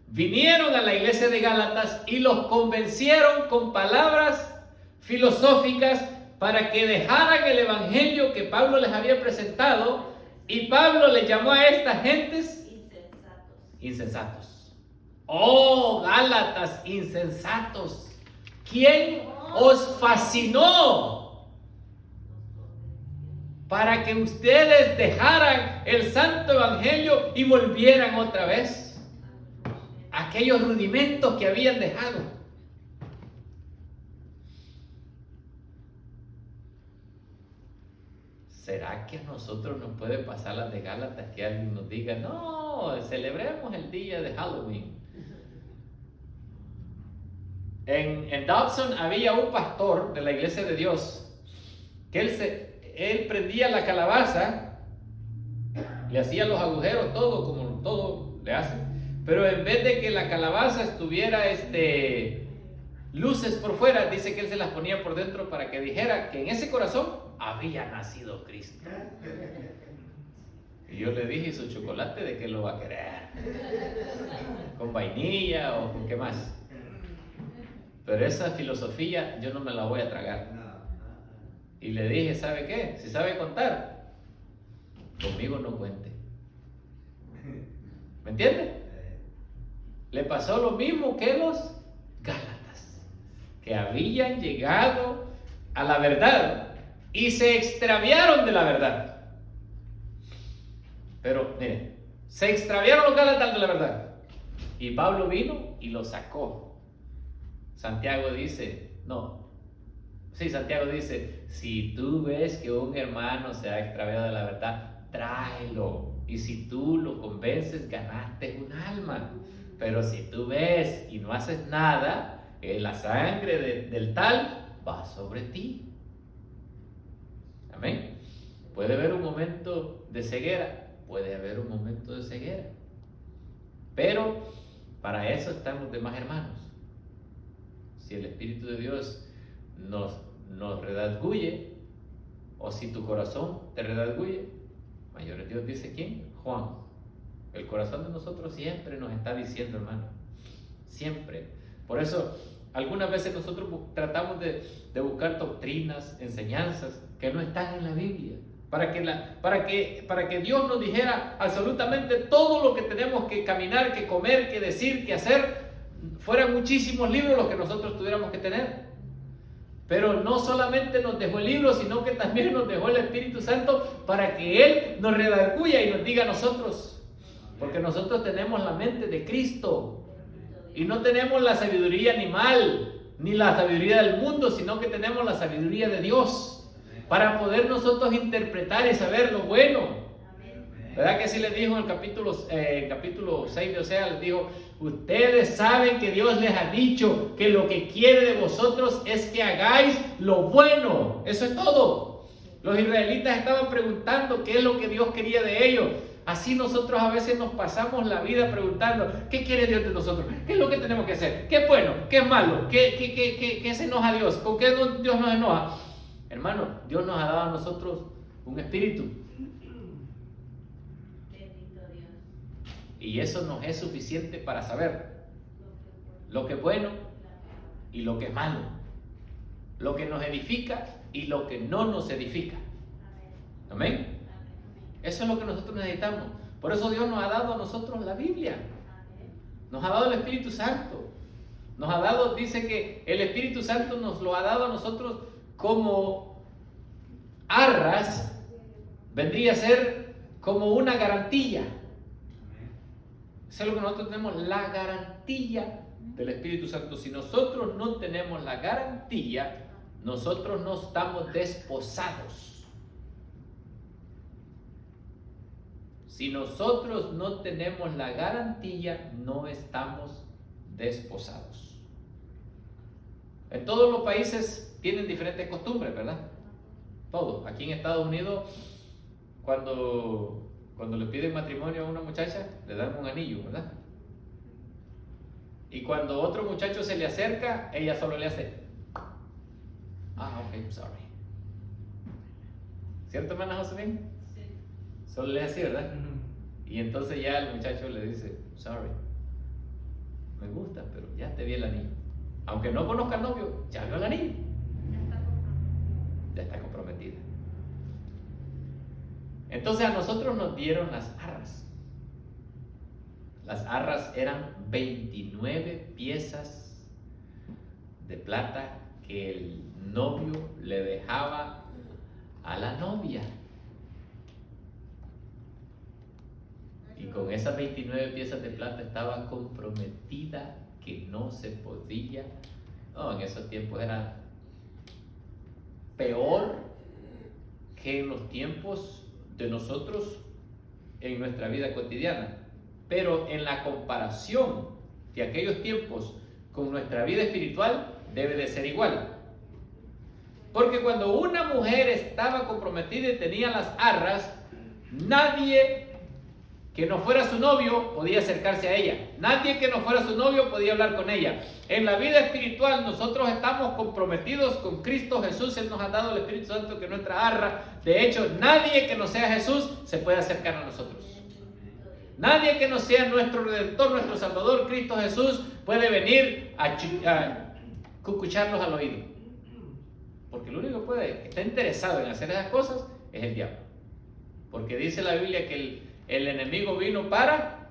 vinieron a la iglesia de Gálatas y los convencieron con palabras filosóficas para que dejaran el evangelio que Pablo les había presentado, y Pablo les llamó a estas gentes insensatos. Oh, Gálatas, insensatos. ¿Quién os fascinó para que ustedes dejaran el santo evangelio y volvieran otra vez a aquellos rudimentos que habían dejado? ¿Será que a nosotros nos puede pasar las de Gálatas, que alguien nos diga, no, celebremos el día de Halloween? En Dobson había un pastor de la iglesia de Dios que él prendía la calabaza, le hacía los agujeros, todo como todo le hace, pero en vez de que la calabaza estuviera luces por fuera, dice que él se las ponía por dentro para que dijera que en ese corazón había nacido Cristo. Y yo le dije, ¿y su chocolate de qué lo va a querer? ¿Con vainilla o con qué más? Pero esa filosofía yo no me la voy a tragar. Y le dije, ¿sabe qué? Si sabe contar, conmigo no cuente. ¿Me entiende? Le pasó lo mismo que los Gálatas, que habían llegado a la verdad y se extraviaron de la verdad. Pero miren, se extraviaron los Gálatas de la verdad, y Pablo vino y lo sacó. Santiago dice, si tú ves que un hermano se ha extraviado de la verdad, tráelo, y si tú lo convences, ganaste un alma. Pero si tú ves y no haces nada, la sangre del tal va sobre ti. Amén. Puede haber un momento de ceguera, pero para eso están los demás hermanos. Si el Espíritu de Dios nos redarguye, o si tu corazón te redarguye, mayor es Dios, dice ¿quién? Juan. El corazón de nosotros siempre nos está diciendo, hermano, siempre. Por eso algunas veces nosotros tratamos de buscar doctrinas, enseñanzas que no están en la Biblia, para que Dios nos dijera absolutamente todo lo que tenemos que caminar, que comer, que decir, que hacer, fueran muchísimos libros los que nosotros tuviéramos que tener. Pero no solamente nos dejó el libro, sino que también nos dejó el Espíritu Santo para que Él nos redarguya y nos diga a nosotros. Porque nosotros tenemos la mente de Cristo. Y no tenemos la sabiduría animal, ni la sabiduría del mundo, sino que tenemos la sabiduría de Dios. Para poder nosotros interpretar y saber lo bueno. ¿Verdad que así les dijo en el capítulo 6 de Oseas? Les dijo, ustedes saben que Dios les ha dicho que lo que quiere de vosotros es que hagáis lo bueno. Eso es todo. Los israelitas estaban preguntando qué es lo que Dios quería de ellos. Así nosotros a veces nos pasamos la vida preguntando, ¿qué quiere Dios de nosotros? ¿Qué es lo que tenemos que hacer? ¿Qué es bueno? ¿Qué es malo? ¿Qué se enoja Dios? ¿Con qué Dios nos enoja? Hermano, Dios nos ha dado a nosotros un espíritu. Y eso nos es suficiente para saber lo que es bueno y lo que es malo. Lo que nos edifica y lo que no nos edifica. Amén. Eso es lo que nosotros necesitamos. Por eso Dios nos ha dado a nosotros la Biblia. Nos ha dado el Espíritu Santo. Nos ha dado, dice que el Espíritu Santo nos lo ha dado a nosotros como arras. Vendría a ser como una garantía. Eso es lo que nosotros tenemos, la garantía del Espíritu Santo. Si nosotros no tenemos la garantía, nosotros no estamos desposados. Si nosotros no tenemos la garantía, no estamos desposados. En todos los países tienen diferentes costumbres, ¿verdad? Todos. Aquí en Estados Unidos, cuando le piden matrimonio a una muchacha, le dan un anillo, ¿verdad? Y cuando otro muchacho se le acerca, ella solo le hace, ok, sorry. ¿Cierto, hermana Josephine? Sí. Solo le hace, ¿verdad? Y entonces ya el muchacho le dice, sorry, me gusta, pero ya te vi el anillo. Aunque no conozca al novio, ya vio el anillo. Ya está comprometida. Entonces a nosotros nos dieron las arras. Las arras eran 29 piezas de plata que el novio le dejaba a la novia. Y con esas 29 piezas de plata estaba comprometida que no se podía. No, en esos tiempos era peor que en los tiempos de nosotros en nuestra vida cotidiana. Pero en la comparación de aquellos tiempos con nuestra vida espiritual debe de ser igual. Porque cuando una mujer estaba comprometida y tenía las arras, nadie que no fuera su novio podía acercarse a ella. Nadie que no fuera su novio podía hablar con ella. En la vida espiritual nosotros estamos comprometidos con Cristo Jesús. Él nos ha dado el Espíritu Santo que es nuestra arra. De hecho, nadie que no sea Jesús se puede acercar a nosotros. Nadie que no sea nuestro Redentor, nuestro Salvador, Cristo Jesús, puede venir a cucucharnos al oído. Porque el único que está interesado en hacer esas cosas es el diablo. Porque dice la Biblia que el enemigo vino para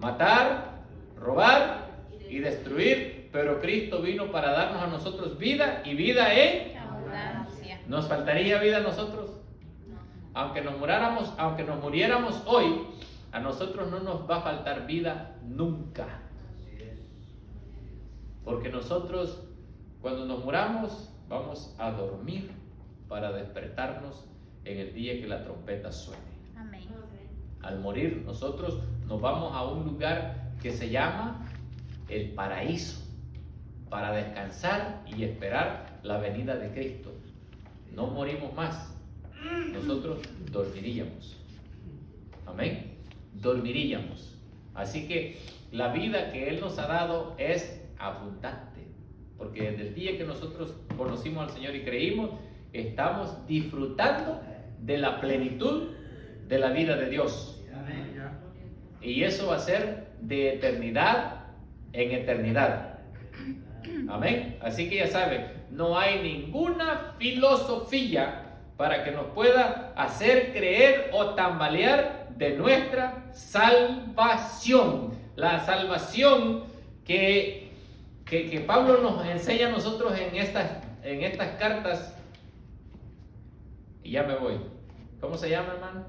matar, robar y destruir, pero Cristo vino para darnos a nosotros vida y vida en abundancia. ¿Nos faltaría vida a nosotros? No. Aunque nos muriéramos hoy, a nosotros no nos va a faltar vida nunca. Porque nosotros, cuando nos muramos, vamos a dormir para despertarnos en el día que la trompeta suene. Amén. Al morir, nosotros nos vamos a un lugar que se llama el paraíso, para descansar y esperar la venida de Cristo. No morimos más, nosotros dormiríamos. Amén. Dormiríamos. Así que la vida que Él nos ha dado es abundante, porque desde el día que nosotros conocimos al Señor y creímos, estamos disfrutando de la plenitud de la vida de Dios. Y eso va a ser de eternidad en eternidad. Amén. Así que ya saben, no hay ninguna filosofía para que nos pueda hacer creer o tambalear de nuestra salvación. La salvación que Pablo nos enseña a nosotros en estas cartas. Y ya me voy. ¿Cómo se llama, hermano?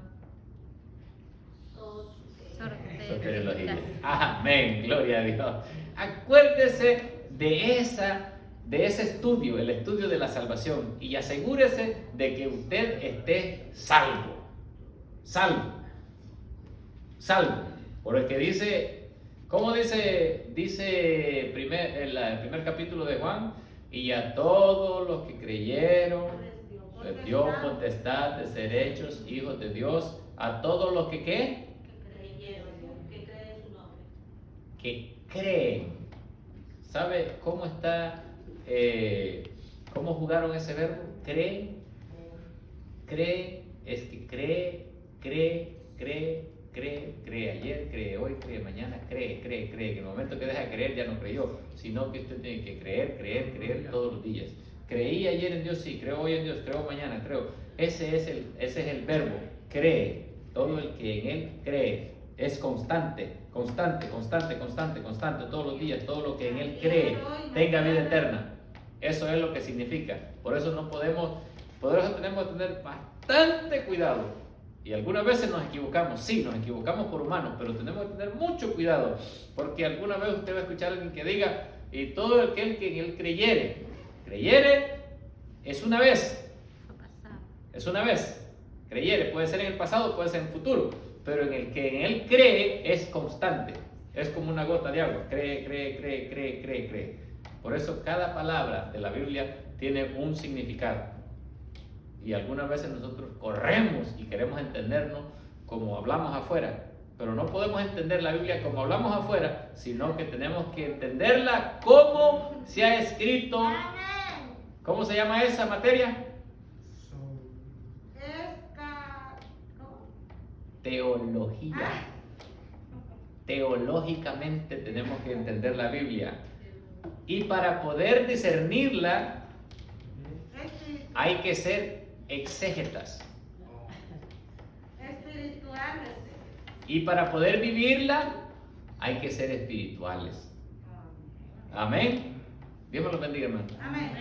Soteriología. Amén, gloria a Dios. Acuérdese de ese estudio, el estudio de la salvación, y asegúrese de que usted esté salvo. Salvo. Porque dice, ¿cómo dice el primer capítulo de Juan? Y a todos los que creyeron les dio potestad de ser hechos hijos de Dios. A todos los que ¿qué? Que creen. ¿Sabe cómo está? ¿Cómo jugaron ese verbo? Creen. Cree es que cree. Ayer cree, hoy cree, mañana cree. Que en el momento que deja de creer ya no creyó, sino que usted tiene que creer todos los días. Creí ayer en Dios, sí. Creo hoy en Dios, creo mañana, creo. Ese es el verbo. Cree. Todo el que en él cree es constante, todos los días. Todo lo que en él cree tenga vida eterna. Eso es lo que significa. Por eso tenemos que tener bastante cuidado. Y algunas veces nos equivocamos, sí, nos equivocamos por humanos, pero tenemos que tener mucho cuidado, porque alguna vez usted va a escuchar a alguien que diga, y todo aquel que en él creyere es una vez, creyere, puede ser en el pasado, puede ser en el futuro, pero en el que en él cree es constante, es como una gota de agua, cree. Por eso cada palabra de la Biblia tiene un significado. Y algunas veces nosotros corremos y queremos entendernos como hablamos afuera, pero no podemos entender la Biblia como hablamos afuera, sino que tenemos que entenderla como se ha escrito. ¿Cómo se llama esa materia? Teología. Teológicamente tenemos que entender la Biblia. Y para poder discernirla hay que ser exégetas. Espirituales. Y para poder vivirla hay que ser espirituales. Amén. Dios me lo bendiga, hermano. Amén.